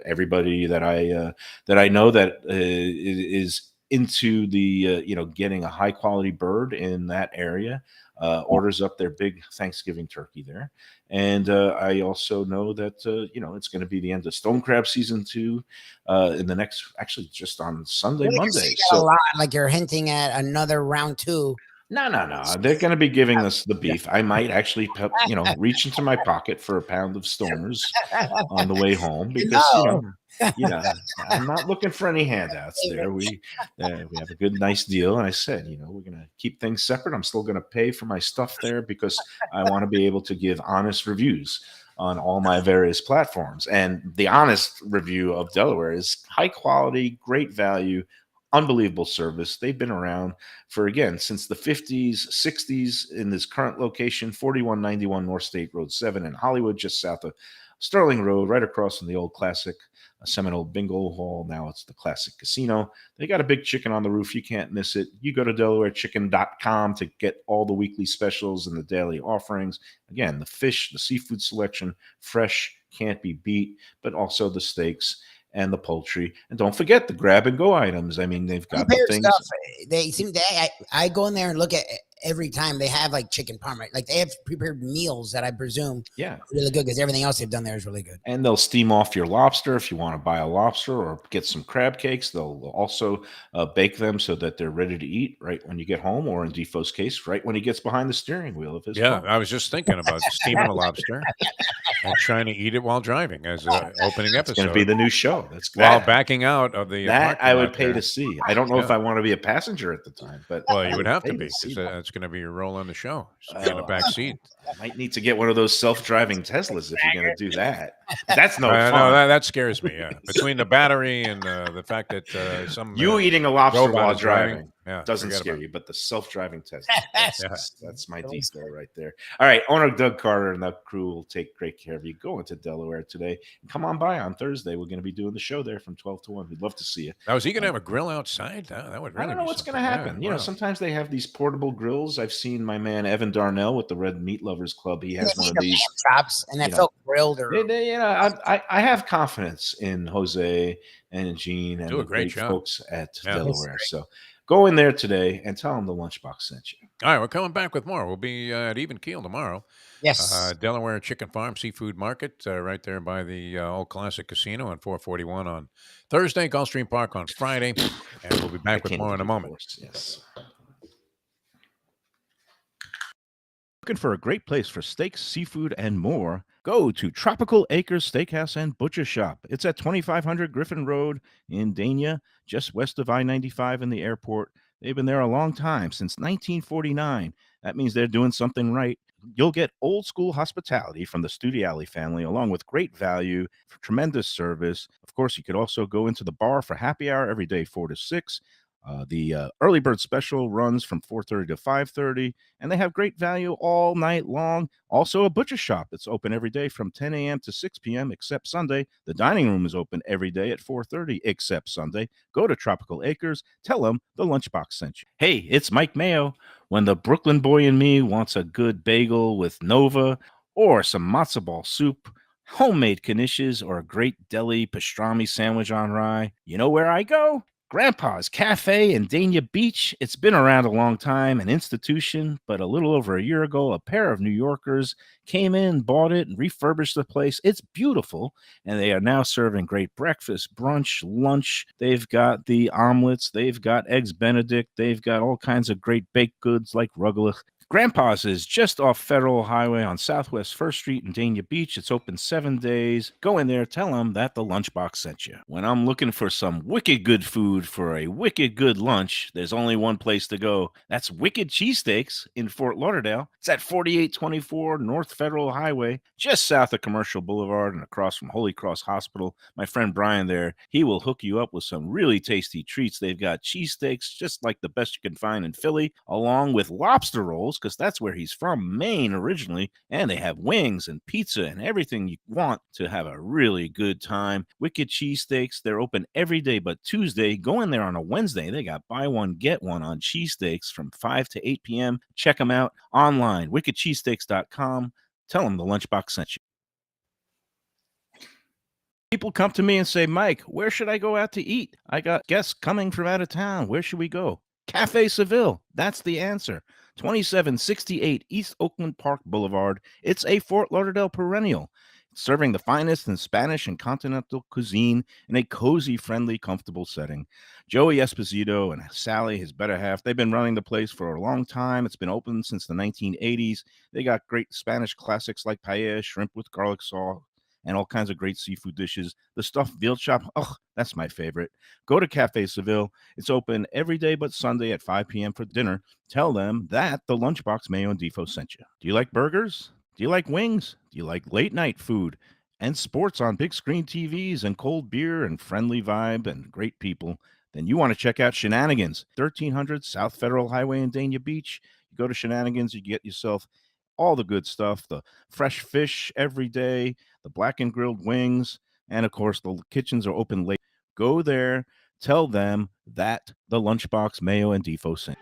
everybody that I know that is into the getting a high quality bird in that area orders up their big Thanksgiving turkey there. And I also know that it's going to be the end of stone crab season 2 in the next, actually just on Sunday, Well, you're Monday. saying that a lot, like you're hinting at another round 2. No. They're going to be giving us the beef. I might actually, reach into my pocket for a pound of Stoners on the way home because I'm not looking for any handouts there. We have a good, nice deal, and I said, we're going to keep things separate. I'm still going to pay for my stuff there because I want to be able to give honest reviews on all my various platforms. And the honest review of Delaware is high quality, great value, unbelievable service. They've been around for, again, since the 50s, 60s in this current location, 4191 North State Road 7 in Hollywood, just south of Sterling Road, right across from the old classic Seminole Bingo Hall. Now it's the Classic Casino. They got a big chicken on the roof. You can't miss it. You go to DelawareChicken.com to get all the weekly specials and the daily offerings. Again, the fish, the seafood selection, fresh, can't be beat, but also the steaks and the poultry. And don't forget the grab and go items. I mean, they've got the Prepared things. stuff. They seem to. I go in there and look at every time they have like chicken parm, right? Like they have prepared meals that I presume Yeah. are really good because everything else they've done there is really good. And they'll steam off your lobster if you want to buy a lobster or get some crab cakes. They'll also bake them so that they're ready to eat right when you get home, or in Defoe's case, right when he gets behind the steering wheel of his Yeah, car. I was just thinking about steaming a lobster and trying to eat it while driving as an opening It's going episode. to be the new show. That's while that. backing out of the That parking I would lot pay there. to see. I don't know if Yeah. I want to be a passenger at the time, but Well, I you would have to pay be see because that. that's going to be your role on the show. Just be in the Oh, back seat. Might need to get one of those self-driving Teslas if you're going to do that. That's no No, fun. that scares me. Yeah, between the battery and the fact that some You eating a lobster robot while is driving, driving yeah, doesn't forget scare about it. you, but the self-driving Tesla, Yeah. that's my default right there. All right, owner Doug Carter and the crew will take great care of you. Go into Delaware today and come on by on Thursday. We're going to be doing the show there from 12 to 1. We'd love to see you. Now, is he going to have a grill outside? That would really I don't know be what's going to something. happen. Yeah, You know, wow. sometimes they have these portable grills. I've seen my man Evan Darnell with the Red Meat Lovers Club. He has one of these. chops, and that you know, felt grilled or You know, I have confidence in Jose and Gene and Do a the great great job. folks at Yeah. Delaware. So go in there today and tell them the Lunchbox sent you. All right, we're coming back with more. We'll be at Even Keel tomorrow. yes. Delaware Chicken Farm Seafood Market, right there by the Old Classic Casino on 441 on Thursday, Gulfstream Park on Friday, and we'll be I back with can't more even in a do the moment. horse. Yes. Looking for a great place for steaks, seafood, and more? Go to Tropical Acres Steakhouse and Butcher Shop. It's at 2500 Griffin Road in Dania, just west of I-95 and the airport. They've been there a long time, since 1949. That means they're doing something right. You'll get old school hospitality from the Studiali family, along with great value, tremendous service. Of course, you could also go into the bar for happy hour every day, 4 to 6. The early bird special runs from 4:30 to 5:30, and they have great value all night long. Also, a butcher shop that's open every day from 10 a.m. to 6 p.m. except Sunday. The dining room is open every day at 4:30 except Sunday. Go to Tropical Acres. Tell them the Lunchbox sent you. Hey, it's Mike Mayo. When the Brooklyn boy in me wants a good bagel with Nova or some matzo ball soup, homemade knishes, or a great deli pastrami sandwich on rye, you know where I go? Grandpa's Café in Dania Beach. It's been around a long time, an institution, but a little over a year ago, a pair of New Yorkers came in, bought it, and refurbished the place. It's beautiful, and they are now serving great breakfast, brunch, lunch. They've got the omelets, they've got eggs Benedict, they've got all kinds of great baked goods like rugelach. Grandpa's is just off Federal Highway on Southwest 1st Street in Dania Beach. It's open 7 days. Go in there, tell them that the Lunchbox sent you. When I'm looking for some wicked good food for a wicked good lunch, there's only one place to go. That's Wicked Cheesesteaks in Fort Lauderdale. It's at 4824 North Federal Highway, just south of Commercial Boulevard and across from Holy Cross Hospital. My friend Brian there, he will hook you up with some really tasty treats. They've got cheesesteaks, just like the best you can find in Philly, along with lobster rolls, because that's where he's from, Maine originally, and they have wings and pizza and everything you want to have a really good time. Wicked Cheesesteaks, they're open every day but Tuesday. Go in there on a Wednesday. They got buy one, get one on cheesesteaks from 5 to 8 p.m. Check them out online, wickedcheesesteaks.com. Tell them the Lunchbox sent you. People come to me and say, Mike, where should I go out to eat? I got guests coming from out of town. Where should we go? Café Seville. That's the answer. 2768 East Oakland Park Boulevard. It's a Fort Lauderdale perennial, serving the finest in Spanish and continental cuisine in a cozy, friendly, comfortable setting. Joey Esposito and Sally, his better half, they've been running the place for a long time. It's been open since the 1980s. They got great Spanish classics like paella, shrimp with garlic sauce, and all kinds of great seafood dishes. The stuffed veal chop, oh, that's my favorite. Go to Café Seville. It's open every day but Sunday at 5 p.m. for dinner. Tell them that the Lunchbox Mayo and Defo sent you. Do you like burgers? Do you like wings? Do you like late night food and sports on big screen TVs and cold beer and friendly vibe and great people? Then you want to check out Shenanigans, 1300 South Federal Highway in Dania Beach. You go to Shenanigans, you get yourself all the good stuff, the fresh fish every day, the blackened grilled wings, and of course, the kitchens are open late. Go there, tell them that the Lunchbox Mayo and Defo sent.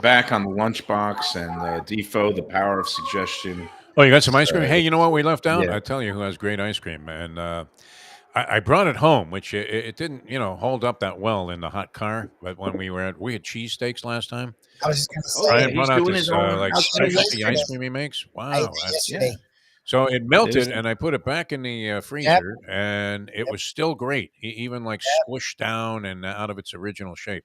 back on the Lunchbox and Defo, the power of suggestion. Oh, you got some ice cream? Hey, Uh, you know what we left out? yeah, I tell you who has great ice cream, man. I brought it home, which it didn't, hold up that well in the hot car. But when we had cheesesteaks last time. I was just gonna oh yeah, say, Brian brought he's out doing this his own like I house ate it specialty special. ice yesterday. cream he makes. I ate Wow, it Yeah, yesterday. so it there's melted, and I put it back in the Yep, freezer, and it yep, was still great, even like yep. squished down and out of its original shape.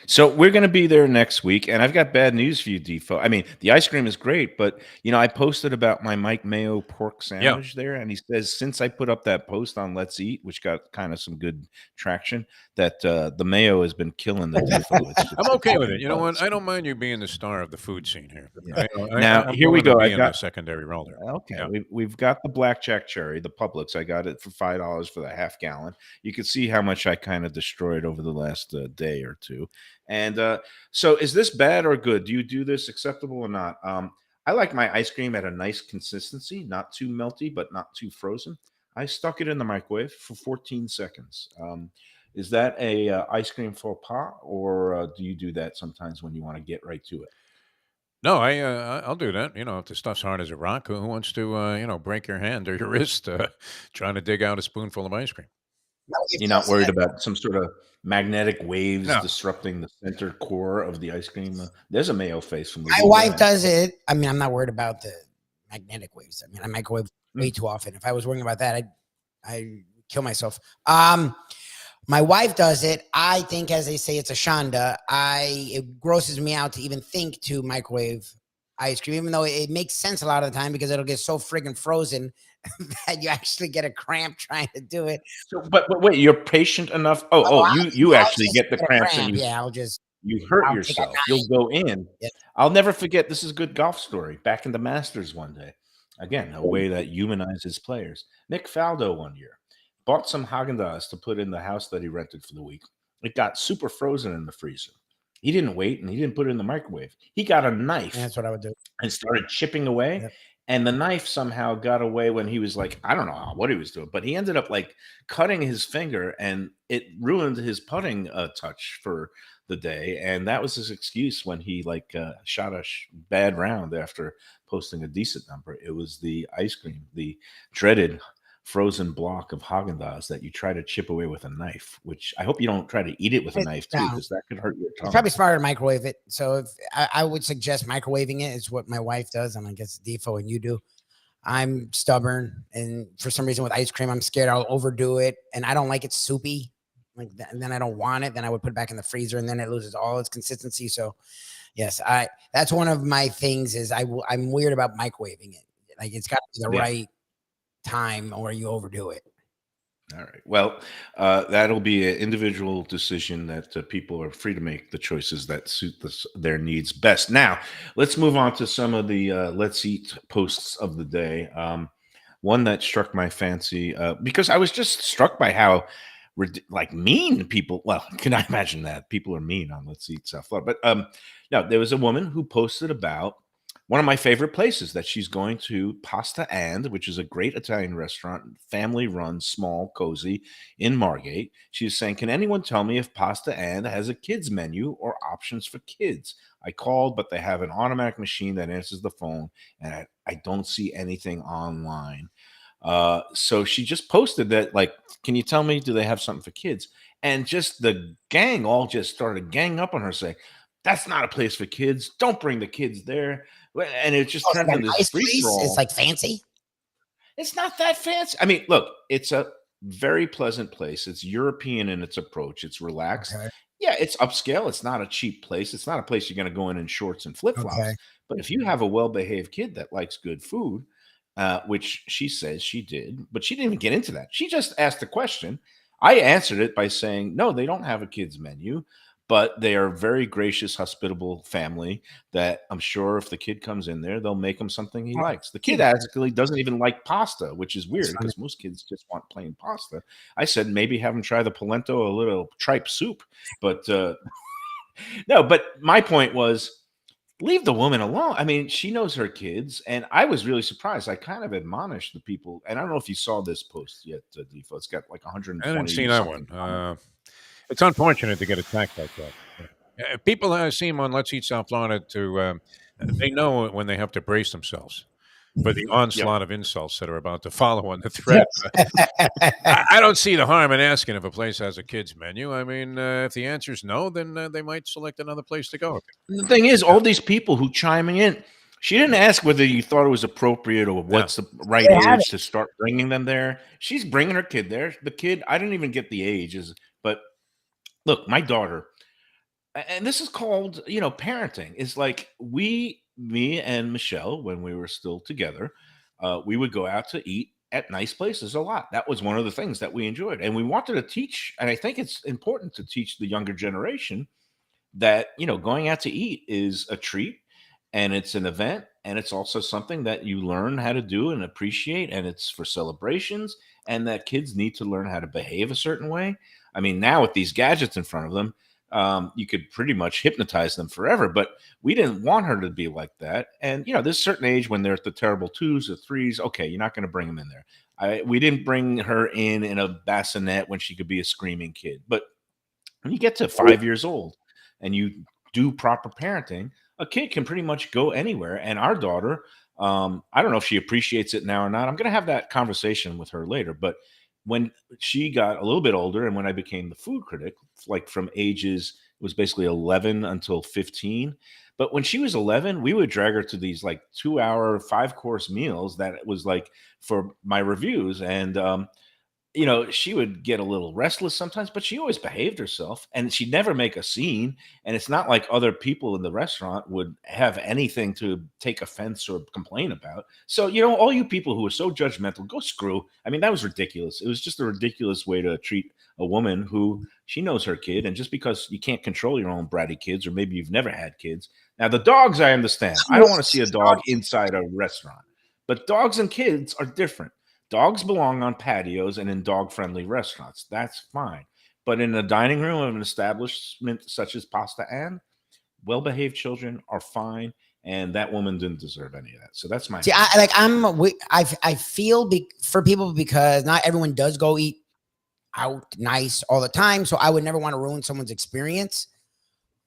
So we're going to be there next week, and I've got bad news for you, Defo. I mean, the ice cream is great, but I posted about my Mike Mayo pork Yeah, sandwich there, and he says since I put up that post on Let's Eat, which got kind of some good traction, that the mayo has been killing the Defo. It's I'm just okay with it. kicking You know butt. what? I don't mind you being the star of the food scene here. Yeah. Now I'm here we willing to go. be I've in the got secondary role there. okay. Yeah. We've got the blackjack cherry, the Publix. I got it for $5 for the half gallon. You can see how much I kind of destroyed over the last day or two. And so, is this bad or good? Do you do this acceptable or not? I like my ice cream at a nice consistency, not too melty, but not too frozen. I stuck it in the microwave for 14 seconds. Is that a ice cream faux pas, or do you do that sometimes when you want to get right to it? No, I'll do that. If the stuff's hard as a rock, who wants to break your hand or your wrist trying to dig out a spoonful of ice cream? My wife You're not does worried that. about some sort of magnetic waves No. disrupting the center core of the ice cream. There's a mayo face from My Lubie. Go wife ahead. does it. I mean, I'm not worried about the magnetic waves. I mean, I microwave way Mm. too often. If I was worrying about that, I'd kill myself. My wife does it. I think, as they say, it's a shanda. It grosses me out to even think to microwave ice cream, even though it makes sense a lot of the time because it'll get so friggin' frozen that you actually get a cramp trying to do it. So, but wait, you're patient enough. Oh, Oh, you I'll actually just get the get a cramps and cramp. Yeah, you hurt I'll take a yourself. knife. You'll go in. Yeah. I'll never forget. This is a good golf story. Back in the Masters one day, again a way that humanizes players. Nick Faldo one year bought some Haagen-Dazs to put in the house that he rented for the week. It got super frozen in the freezer. He didn't wait and he didn't put it in the microwave. He got a knife And that's what I would do. and started chipping away. Yep. And the knife somehow got away when he was like, I don't know what he was doing, but he ended up like cutting his finger and it ruined his putting touch for the day. And that was his excuse when he like shot a bad round after posting a decent number. It was the ice cream, the dreaded frozen block of Haagen-Dazs that you try to chip away with a knife, which I hope you don't try to eat it with a knife too, No. because that could hurt your It's tongue. probably smarter to microwave it. So if I would suggest microwaving it. It's what my wife does, and I guess Defo and you do. I'm stubborn, and for some reason with ice cream, I'm scared I'll overdo it, and I don't like it soupy. Like that, and then I don't want it. Then I would put it back in the freezer, and then it loses all its consistency. So, yes, that's one of my things. Is I'm weird about microwaving it. Like it's got to be the Yeah. right time, or you overdo it. All right. Well, that'll be an individual decision that people are free to make the choices that suit their needs best. Now, let's move on to some of the Let's Eat posts of the day. One that struck my fancy because I was just struck by how like mean people. Well, can I imagine that people are mean on Let's Eat South Florida? But no, there was a woman who posted about one of my favorite places that she's going to, Pasta and, which is a great Italian restaurant, family run, small, cozy in Margate. She's saying, can anyone tell me if Pasta and has a kids menu or options for kids? I called, but they have an automatic machine that answers the phone, and I don't see anything online. So she just posted that, like, can you tell me, do they have something for kids? And just the gang all just started gang up on her saying, that's not a place for kids. Don't bring the kids there. And it just Oh, turned like a into nice this free place? for all. It's like fancy. It's not that fancy. I mean, look, it's a very pleasant place. It's European in its approach. It's relaxed. Okay. Yeah, it's upscale. It's not a cheap place. It's not a place you're going to go in shorts and flip flops. Okay. But if you have a well behaved kid that likes good food, which she says she did, but she didn't even get into that. She just asked the question. I answered it by saying, no, they don't have a kids menu, but they are a very gracious, hospitable family that I'm sure if the kid comes in there, they'll make him something he Oh, likes. The kid yeah. actually doesn't even like pasta, which is weird funny. because most kids just want plain pasta. I said, maybe have them try the polenta, a little tripe soup. But no, but my point was, leave the woman alone. I mean, she knows her kids, and I was really surprised. I kind of admonished the people, and I don't know if you saw this post yet, Defo. It's got like I 120. didn't see that one. something comments. It's unfortunate to get attacked like that. People seem on Let's Eat South Florida to they know when they have to brace themselves for the Yep. onslaught of insults that are about to follow on the thread. Yes. I don't see the harm in asking if a place has a kids menu. I mean, if the answer is no, then they might select another place to go. And the thing is, all these people who chiming in, she didn't ask whether you thought it was appropriate or what's the right They have age to start bringing them there. She's bringing her kid there. The kid, I didn't even get the ages, but look, my daughter, and this is called, parenting. Is like me and Michelle, when we were still together, we would go out to eat at nice places a lot. That was one of the things that we enjoyed, and we wanted to teach. And I think it's important to teach the younger generation that going out to eat is a treat, and it's an event, and it's also something that you learn how to do and appreciate, and it's for celebrations, and that kids need to learn how to behave a certain way. I mean, now with these gadgets in front of them, you could pretty much hypnotize them forever, but we didn't want her to be like that. And there's a certain age when they're at the terrible twos or threes, okay, you're not going to bring them in there. We didn't bring her in a bassinet when she could be a screaming kid. But when you get to 5 years old and you do proper parenting, a kid can pretty much go anywhere. And our daughter, I don't know if she appreciates it now or not. I'm going to have that conversation with her later. But when she got a little bit older and when I became the food critic, like from ages, it was basically 11 until 15. But when she was 11, we would drag her to these like 2 hour, 5 course meals that was like for my reviews. And she would get a little restless sometimes, but she always behaved herself and she'd never make a scene. And it's not like other people in the restaurant would have anything to take offense or complain about. So, all you people who are so judgmental, go screw. I mean, that was ridiculous. It was just a ridiculous way to treat a woman who she knows her kid. And just because you can't control your own bratty kids, or maybe you've never had kids. Now, the dogs, I understand. I don't want to see a dog inside a restaurant, but dogs and kids are different. Dogs belong on patios and in dog-friendly restaurants. That's fine. But in a dining room of an establishment such as Pasta Ann, well-behaved children are fine, and that woman didn't deserve any of that. So that's my See, I feel for people, because not everyone does go eat out nice all the time. So I would never want to ruin someone's experience.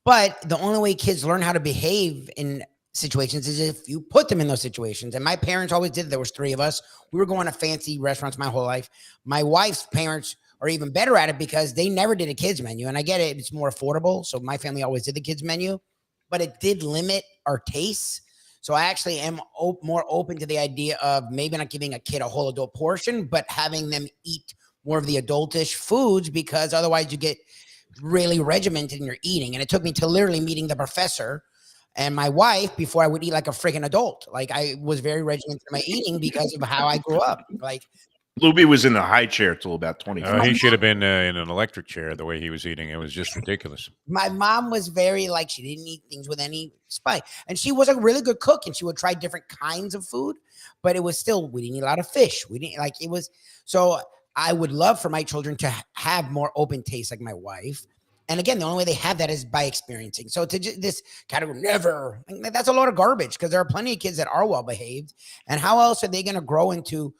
But the only way kids learn how to behave in situations is if you put them in those situations. And my parents always did. There was 3 of us. We were going to fancy restaurants my whole life. My wife's parents are even better at it because they never did a kids menu. And I get it. It's more affordable. So my family always did the kids menu, but it did limit our tastes. So I actually am more open to the idea of maybe not giving a kid a whole adult portion, but having them eat more of the adultish foods, because otherwise you get really regimented in your eating. And it took me to literally meeting the professor and my wife before I would eat like a freaking adult. Like, I was very regimented in my eating because of how I grew up. Like, Lubie was in a high chair till about 25. He should have been in an electric chair the way he was eating. It was just ridiculous. my mom was very like, she didn't eat things with any spice. And she was a really good cook and she would try different kinds of food, but it was still, we didn't eat a lot of fish. We didn't like, it was, so I would love for my children to have more open taste like my wife. And again, the only way they have that is by experiencing. So to this category, never, that's a lot of garbage, because there are plenty of kids that are well behaved. And how else are they going to grow into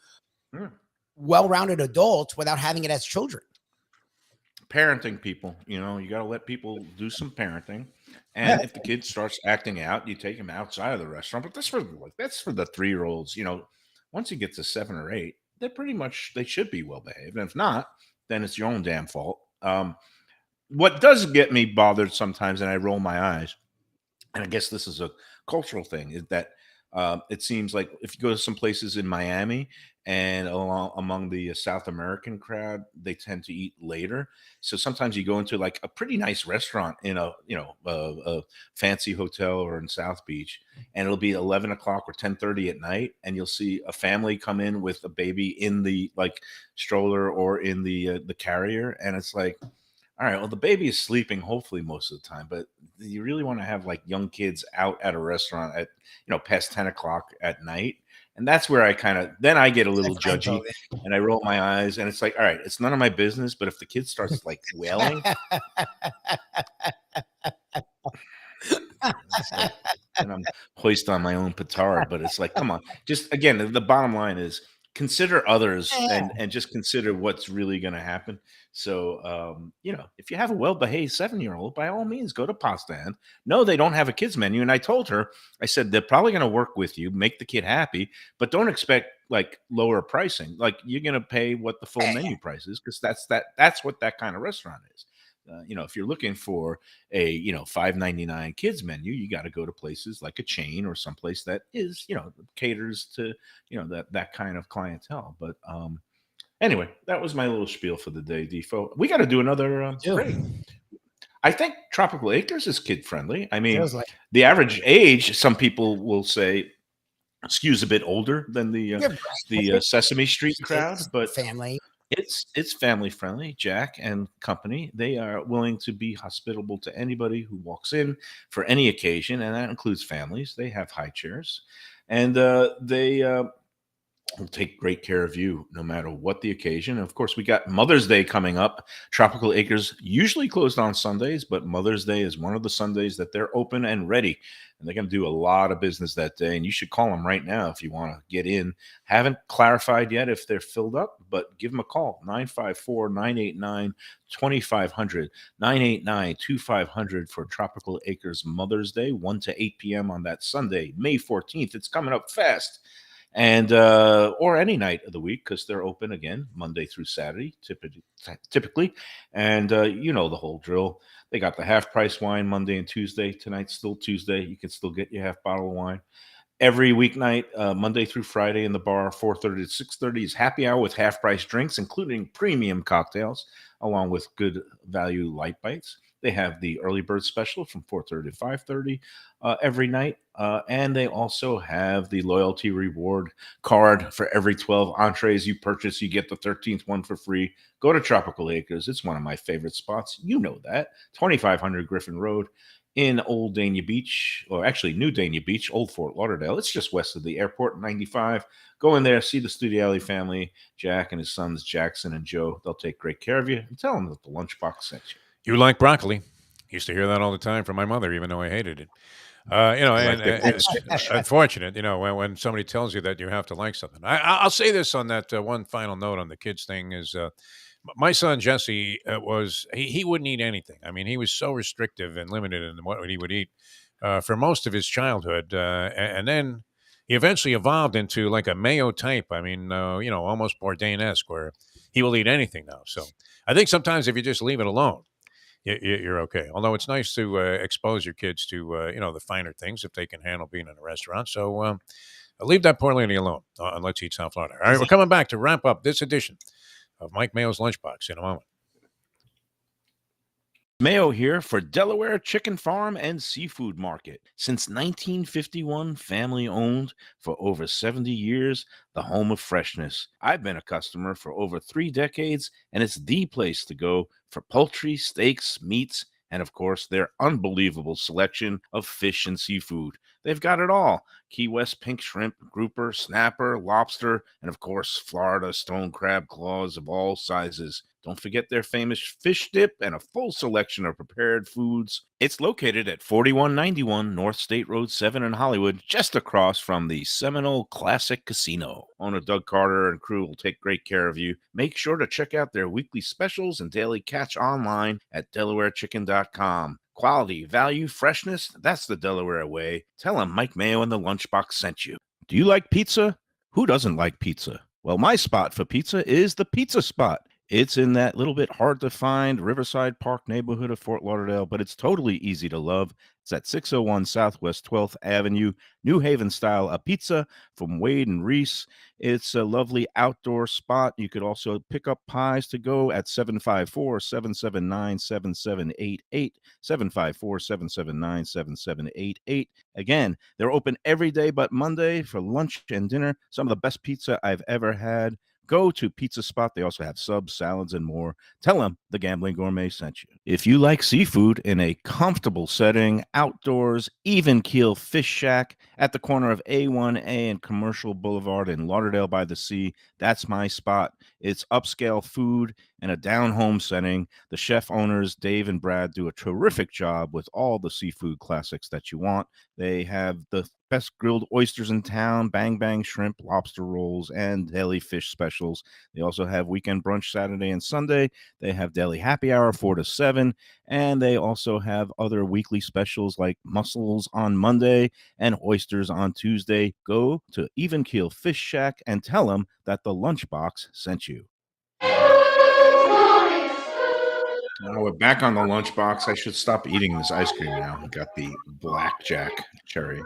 well-rounded adults without having it as children? Parenting people, you got to let people do some parenting. And if the kid starts acting out, you take him outside of the restaurant. But that's for the 3-year-olds. Once you get to 7 or 8, they should be well behaved. And if not, then it's your own damn fault. What does get me bothered sometimes, and I roll my eyes, and I guess this is a cultural thing, is that it seems like if you go to some places in Miami and among the South American crowd, they tend to eat later. So sometimes you go into like a pretty nice restaurant in a fancy hotel or in South Beach, and it'll be 11 o'clock or 10:30 at night, and you'll see a family come in with a baby in the like stroller or in the carrier, and it's like, all right, well, the baby is sleeping hopefully most of the time, but you really want to have like young kids out at a restaurant at, past 10 o'clock at night. And that's where I then I get a little judgy and I roll my eyes, and it's like, all right, it's none of my business, but if the kid starts like wailing, and I'm hoist on my own petard, but it's like, come on, just again, the bottom line is consider others Yeah. and just consider what's really going to happen. So, if you have a well-behaved 7-year-old, by all means, go to Pastand. No, they don't have a kids menu. And I told her, I said, they're probably going to work with you, make the kid happy, but don't expect like lower pricing. Like you're going to pay what the full menu price is, because that's what that kind of restaurant is. If you're looking for a $5.99 kids menu, you got to go to places like a chain or someplace that is caters to that kind of clientele. But anyway, that was my little spiel for the day, Defo. We got to do another break. I think Tropical Acres is kid friendly. I mean, Feels like the average age, some people will say, skews a bit older than the Sesame Street crowd, but family. it's family friendly. Jack and company, they are willing to be hospitable to anybody who walks in for any occasion, and that includes families. They have high chairs, and they will take great care of you no matter what the occasion. Of course, we got Mother's Day coming up. Tropical Acres usually closed on Sundays, but Mother's Day is one of the Sundays that they're open and ready. And they're going to do a lot of business that day. And you should call them right now if you want to get in. Haven't clarified yet if they're filled up, but give them a call. 954-989-2500. 989-2500 for Tropical Acres Mother's Day, 1 to 8 p.m. on that Sunday, May 14th. It's coming up fast. And or any night of the week, because they're open again Monday through Saturday typically. And the whole drill. They got the half price wine Monday and Tuesday. Tonight's still Tuesday. You can still get your half bottle of wine every weeknight, Monday through Friday in the bar. 4:30 to 6:30 is happy hour with half price drinks, including premium cocktails, along with good value light bites. They have the early bird special from 4:30 to 5:30 every night. And they also have the loyalty reward card. For every 12 entrees you purchase, you get the 13th one for free. Go to Tropical Acres. It's one of my favorite spots. You know that. 2500 Griffin Road in Old Dania Beach, or actually New Dania Beach, Old Fort Lauderdale. It's just west of the airport, 95. Go in there, see the Studiali family, Jack and his sons, Jackson and Joe. They'll take great care of you. And tell them that the Lunchbox sent you. You like broccoli. Used to hear that all the time from my mother, even though I hated it. It's unfortunate, when somebody tells you that you have to like something. I'll say this on that one final note on the kids thing is my son Jesse he wouldn't eat anything. I mean, he was so restrictive and limited in what he would eat for most of his childhood, and then he eventually evolved into like a Mayo type. I mean, almost Bourdain-esque, where he will eat anything now. So I think sometimes if you just leave it alone, you're okay. Although it's nice to expose your kids to the finer things if they can handle being in a restaurant. So leave that poor lady alone and let's eat South Florida. All right, we're coming back to wrap up this edition of Mike Mayo's Lunchbox in a moment. Mayo here for Delaware Chicken Farm and Seafood Market. Since 1951, family owned for over 70 years, the home of freshness. I've been a customer for over 3 decades, and it's the place to go for poultry, steaks, meats, and of course, their unbelievable selection of fish and seafood. They've got it all. Key West pink shrimp, grouper, snapper, lobster, and of course, Florida stone crab claws of all sizes. Don't forget their famous fish dip and a full selection of prepared foods. It's located at 4191 North State Road 7 in Hollywood, just across from the Seminole Classic Casino. Owner Doug Carter and crew will take great care of you. Make sure to check out their weekly specials and daily catch online at DelawareChicken.com. Quality, value, freshness, that's the Delaware way. Tell them Mike Mayo and the Lunchbox sent you. Do you like pizza? Who doesn't like pizza? Well, my spot for pizza is the Pizza Spot. It's in that little bit hard to find Riverside Park neighborhood of Fort Lauderdale, but it's totally easy to love. It's at 601 Southwest 12th Avenue, New Haven style, a pizza from Wade and Reese. It's a lovely outdoor spot. You could also pick up pies to go at 754-779-7788, 754-779-7788. Again, they're open every day but Monday for lunch and dinner. Some of the best pizza I've ever had. Go to Pizza Spot. They also have subs, salads, and more. Tell them the Gambling Gourmet sent you. If you like seafood in a comfortable setting, outdoors, even keel fish shack at the corner of A1A and Commercial Boulevard in Lauderdale by the Sea, that's my spot. It's upscale food in a down-home setting. The chef owners, Dave and Brad, do a terrific job with all the seafood classics that you want. They have the best grilled oysters in town, bang bang shrimp, lobster rolls, and deli fish specials. They also have weekend brunch Saturday and Sunday. They have deli happy hour 4 to 7, and they also have other weekly specials like mussels on Monday and oysters on Tuesday. Go to Even Keel Fish Shack and tell them that the Lunchbox sent you. Now we're back on the Lunchbox. I should stop eating this ice cream now. I got the blackjack cherry,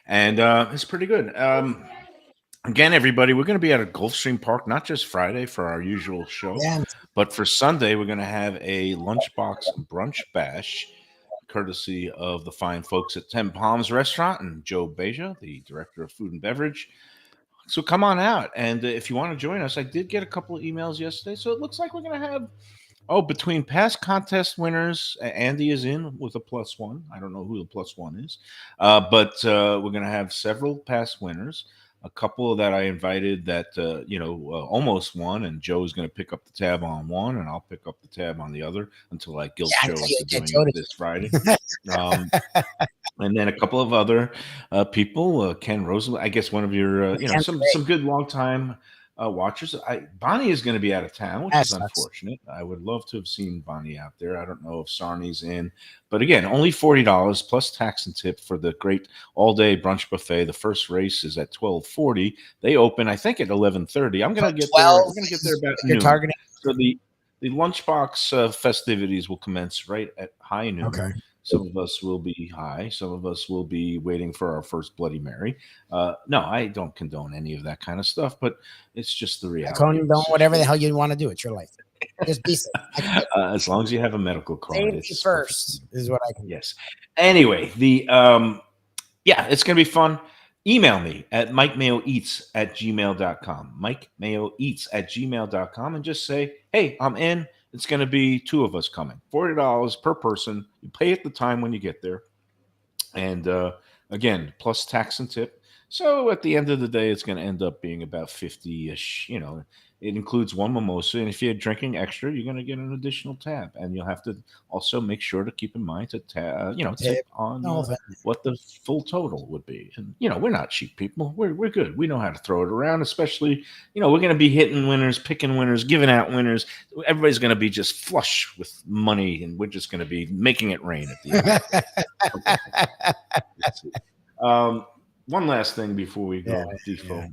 and it's pretty good. Again, everybody, we're going to be at a Gulfstream Park, not just Friday for our usual show, Yeah. but for Sunday, we're going to have a Lunchbox brunch bash, courtesy of the fine folks at 10 Palms Restaurant and Joe Beja, the director of food and beverage. So come on out. And if you want to join us, I did get a couple of emails yesterday. So it looks like we're going to have, between past contest winners, Andy is in with a +1. I don't know who the +1 is, but we're going to have several past winners. A couple that I invited that, almost won, and Joe's going to pick up the tab on one, and I'll pick up the tab on the other until I guilt Joe into doing it this Friday. And then a couple of other people, Ken Rosen, I guess one of your, some good long-time watchers. Bonnie is going to be out of town, which is unfortunate. I would love to have seen Bonnie out there. I don't know if Sarni's in, but again, only $40 plus tax and tip for the great all-day brunch buffet. The first race is at 12:40. They open, I think, at 11:30. I'm going to get there. We're going to get there about noon. Targeting. So the Lunchbox festivities will commence right at high noon. Okay. Some of us will be high. Some of us will be waiting for our first Bloody Mary. No, I don't condone any of that kind of stuff, but it's just the reality. Condone whatever the hell you want to do. It's your life. Just be safe. As long as you have a medical card. Safety first is what I can. Yes. Anyway, it's going to be fun. Email me at mikemayoeats@gmail.com. mikemayoeats@gmail.com and just say, hey, I'm in. It's going to be 2 of us coming. $40 per person. You pay at the time when you get there. And again, plus tax and tip. So at the end of the day, it's going to end up being about 50-ish. It includes one mimosa. And if you're drinking extra, you're going to get an additional tab. And you'll have to also make sure to keep in mind to tip on what the full total would be. And, we're not cheap people. We're good. We know how to throw it around, especially, we're going to be hitting winners, picking winners, giving out winners. Everybody's going to be just flush with money, and we're just going to be making it rain at the end. One last thing before we go, Defo.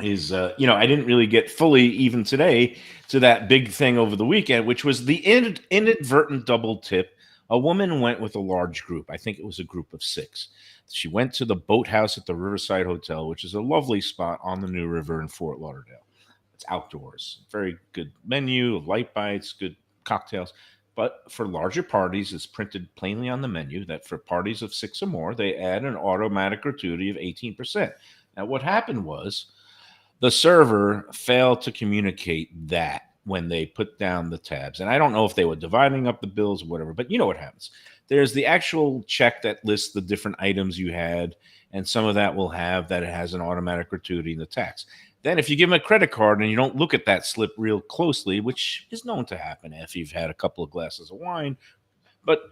Is I didn't really get fully even today to that big thing over the weekend, which was the inadvertent double tip. A woman went with a large group. I think it was a group of 6. She went to the boathouse at the Riverside Hotel, which is a lovely spot on the New River in Fort Lauderdale. It's outdoors, very good menu, light bites, good cocktails. But for larger parties, it's printed plainly on the menu that for parties of 6 or more, they add an automatic gratuity of 18%. Now, what happened was, the server failed to communicate that when they put down the tabs. And I don't know if they were dividing up the bills or whatever, but you know what happens. There's the actual check that lists the different items you had, and some of that will have that it has an automatic gratuity in the tax. Then if you give them a credit card and you don't look at that slip real closely, which is known to happen if you've had a couple of glasses of wine, but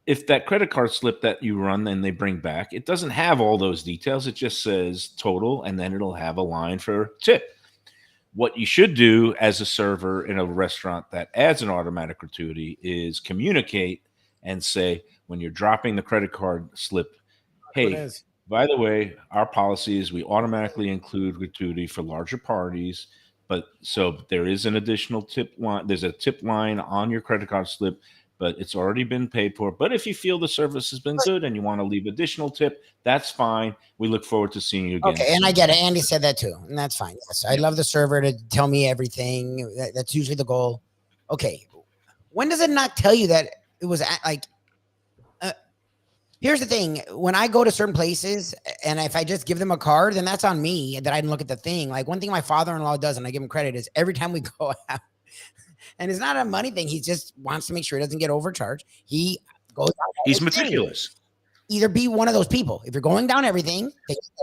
if that credit card slip that you run and they bring back, it doesn't have all those details. It just says total, and then it'll have a line for tip. What you should do as a server in a restaurant that adds an automatic gratuity is communicate and say, when you're dropping the credit card slip, hey, by the way, our policy is we automatically include gratuity for larger parties. But so there is an additional tip line. There's a tip line on your credit card slip, but it's already been paid for. But if you feel the service has been good and you want to leave additional tip, that's fine. We look forward to seeing you again. Okay, and I get it. Andy said that too, and that's fine. Yes, I love the server to tell me everything. That's usually the goal. Okay, when does it not tell you that it was like? Here's the thing. When I go to certain places and if I just give them a card, then that's on me that I didn't look at the thing. Like one thing my father-in-law does, and I give him credit, is every time we go out, and it's not a money thing. He just wants to make sure he doesn't get overcharged. He goes out. He's meticulous. either be one of those people. If you're going down everything,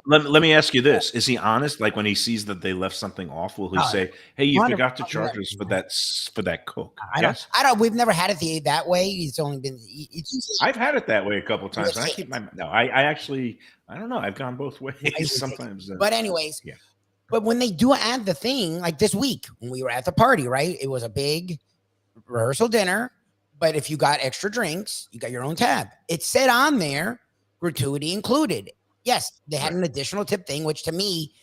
Let me ask you this: is he honest? Like when he sees that they left something off, will he say, "Hey, you forgot to 100%. charge us for that Coke"? I don't. Yes, I don't. We've never had it that way. It's only been. It's usually, I've had it that way a couple times, and I Really? keep my no. I actually I don't know. I've gone both ways usually take it. sometimes. But anyways, Yeah. But when they do add the thing, like this week when we were at the party, right? It was a big rehearsal dinner. But if you got extra drinks, you got your own tab. It said on there, gratuity included. Yes, they had an additional tip thing, which to me,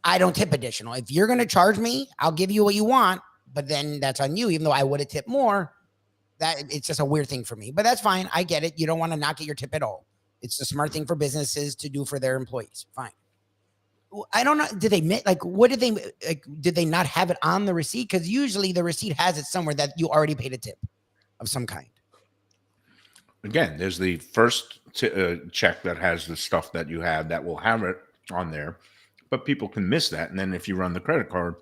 I don't tip additional. If you're going to charge me, I'll give you what you want, but then that's on you. Even though I would have tipped more, that it's just a weird thing for me. But that's fine. I get it. You don't want to not get your tip at all. It's the smart thing for businesses to do for their employees. Fine. I don't know. Did they like? What did they like? Did they not have it on the receipt? Because usually the receipt has it somewhere that you already paid a tip of some kind. Again, there's the first check that has the stuff that you have that will have it on there, but people can miss that. And then if you run the credit card,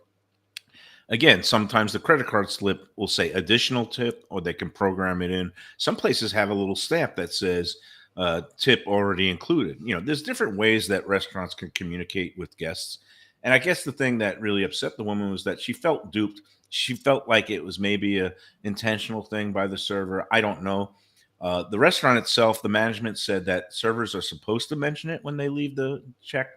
again, sometimes the credit card slip will say additional tip, or they can program it in. Some places have a little stamp that says tip already included. You know, there's different ways that restaurants can communicate with guests. And I guess the thing that really upset the woman was that she felt duped. She felt like it was maybe a intentional thing by the server. I don't know. The restaurant itself, the management said that servers are supposed to mention it when they leave the check,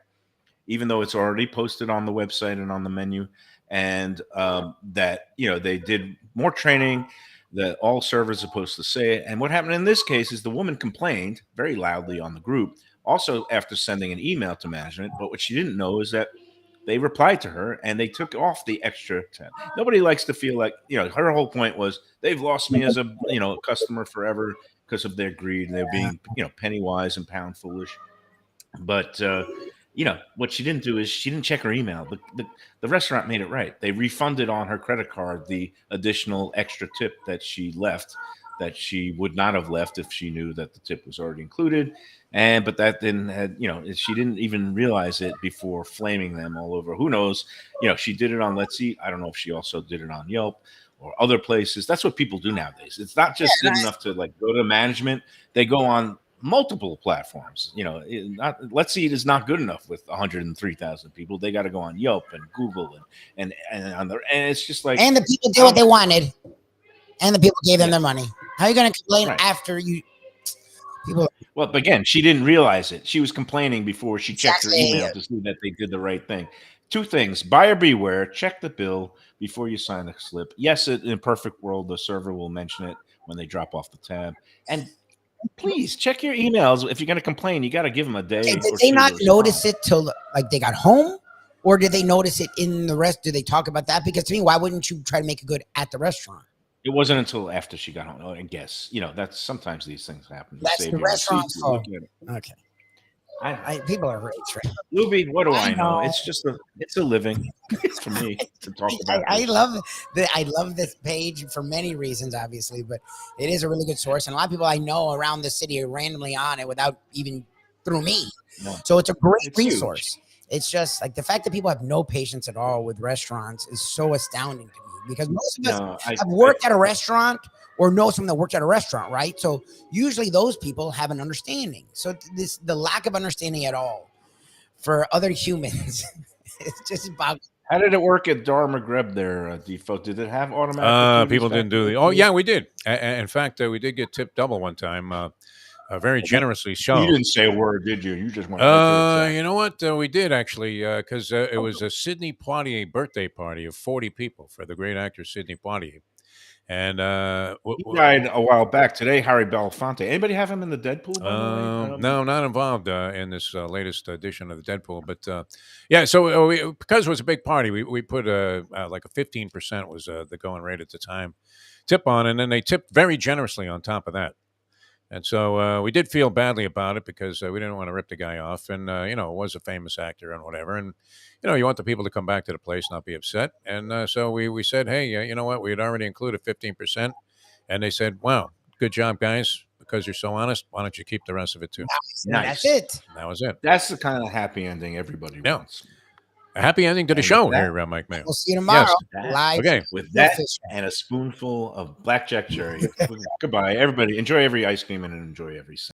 even though it's already posted on the website and on the menu. And that, you know, they did more training, that all servers are supposed to say it. And what happened in this case is the woman complained very loudly on the group, also after sending an email to management. But what she didn't know is that they replied to her and they took off the extra 10. Nobody likes to feel like, you know, her whole point was they've lost me as a, you know, customer forever because of their greed. They're being, you know, penny wise and pound foolish. But, you know, what she didn't do is she didn't check her email. The restaurant made it right. They refunded on her credit card the additional extra tip that she left, that she would not have left if she knew that the tip was already included. And but that then had, you know, she didn't even realize it before flaming them all over. Who knows? You know, she did it on Let's Eat. I don't know if she also did it on Yelp or other places. That's what people do nowadays. It's not just good enough to like go to management. They go on multiple platforms. You know, Let's Eat is not good enough with 103,000 people. They got to go on Yelp and Google and on the, and it's just like, and the people did what they wanted, and the people gave them their money. How are you going to complain after you? People. Well, but again, she didn't realize it. She was complaining before she checked her email to see that they did the right thing. Two things: buyer beware. Check the bill before you sign a slip. Yes, in a perfect world, the server will mention it when they drop off the tab. And please check your emails. If you're going to complain, you got to give them a day. Okay, did they not notice it till like they got home, or did they notice it in the rest? Did they talk about that? Because to me, why wouldn't you try to make it good at the restaurant? It wasn't until after she got home. I guess, you know, that's sometimes these things happen. That's the restaurant's fault. Okay. People are rich, right? Lubie, what do I know? It's just it's a living. It's for me to talk about. I love this page for many reasons, obviously, but it is a really good source, and a lot of people I know around the city are randomly on it without even through me. No. So it's a great resource. Huge. It's just like the fact that people have no patience at all with restaurants is so astounding to me, because most of us have worked at a restaurant or know someone that worked at a restaurant, right? So usually those people have an understanding. So the lack of understanding at all for other humans, it's just about. How did it work at Dharma Grub there, Defo? Did it have automatic? People didn't do the. Oh yeah, we did. In fact, we did get tipped double one time. Very generously shown. You didn't say a word, did you? You just went. You know what? We did actually, because it was a Sidney Poitier birthday party of 40 people for the great actor Sidney Poitier. And he died a while back. Today, Harry Belafonte. Anybody have him in the Deadpool? No, not involved in this latest edition of the Deadpool. But yeah, so because it was a big party, we put like a 15% was the going rate at the time tip on, and then they tipped very generously on top of that. And so we did feel badly about it because we didn't want to rip the guy off. And, you know, it was a famous actor and whatever. And, you know, you want the people to come back to the place, not be upset. And so we said, hey, you know what? We had already included 15%. And they said, wow, good job, guys. Because you're so honest, why don't you keep the rest of it, too? Nice. That's it. That was it. That's the kind of happy ending everybody wants. A happy ending to the show here, Mike Mayo. We'll see you tomorrow. Yes. Live. Okay. With that and a spoonful of blackjack cherry. Goodbye, everybody. Enjoy every ice cream and enjoy every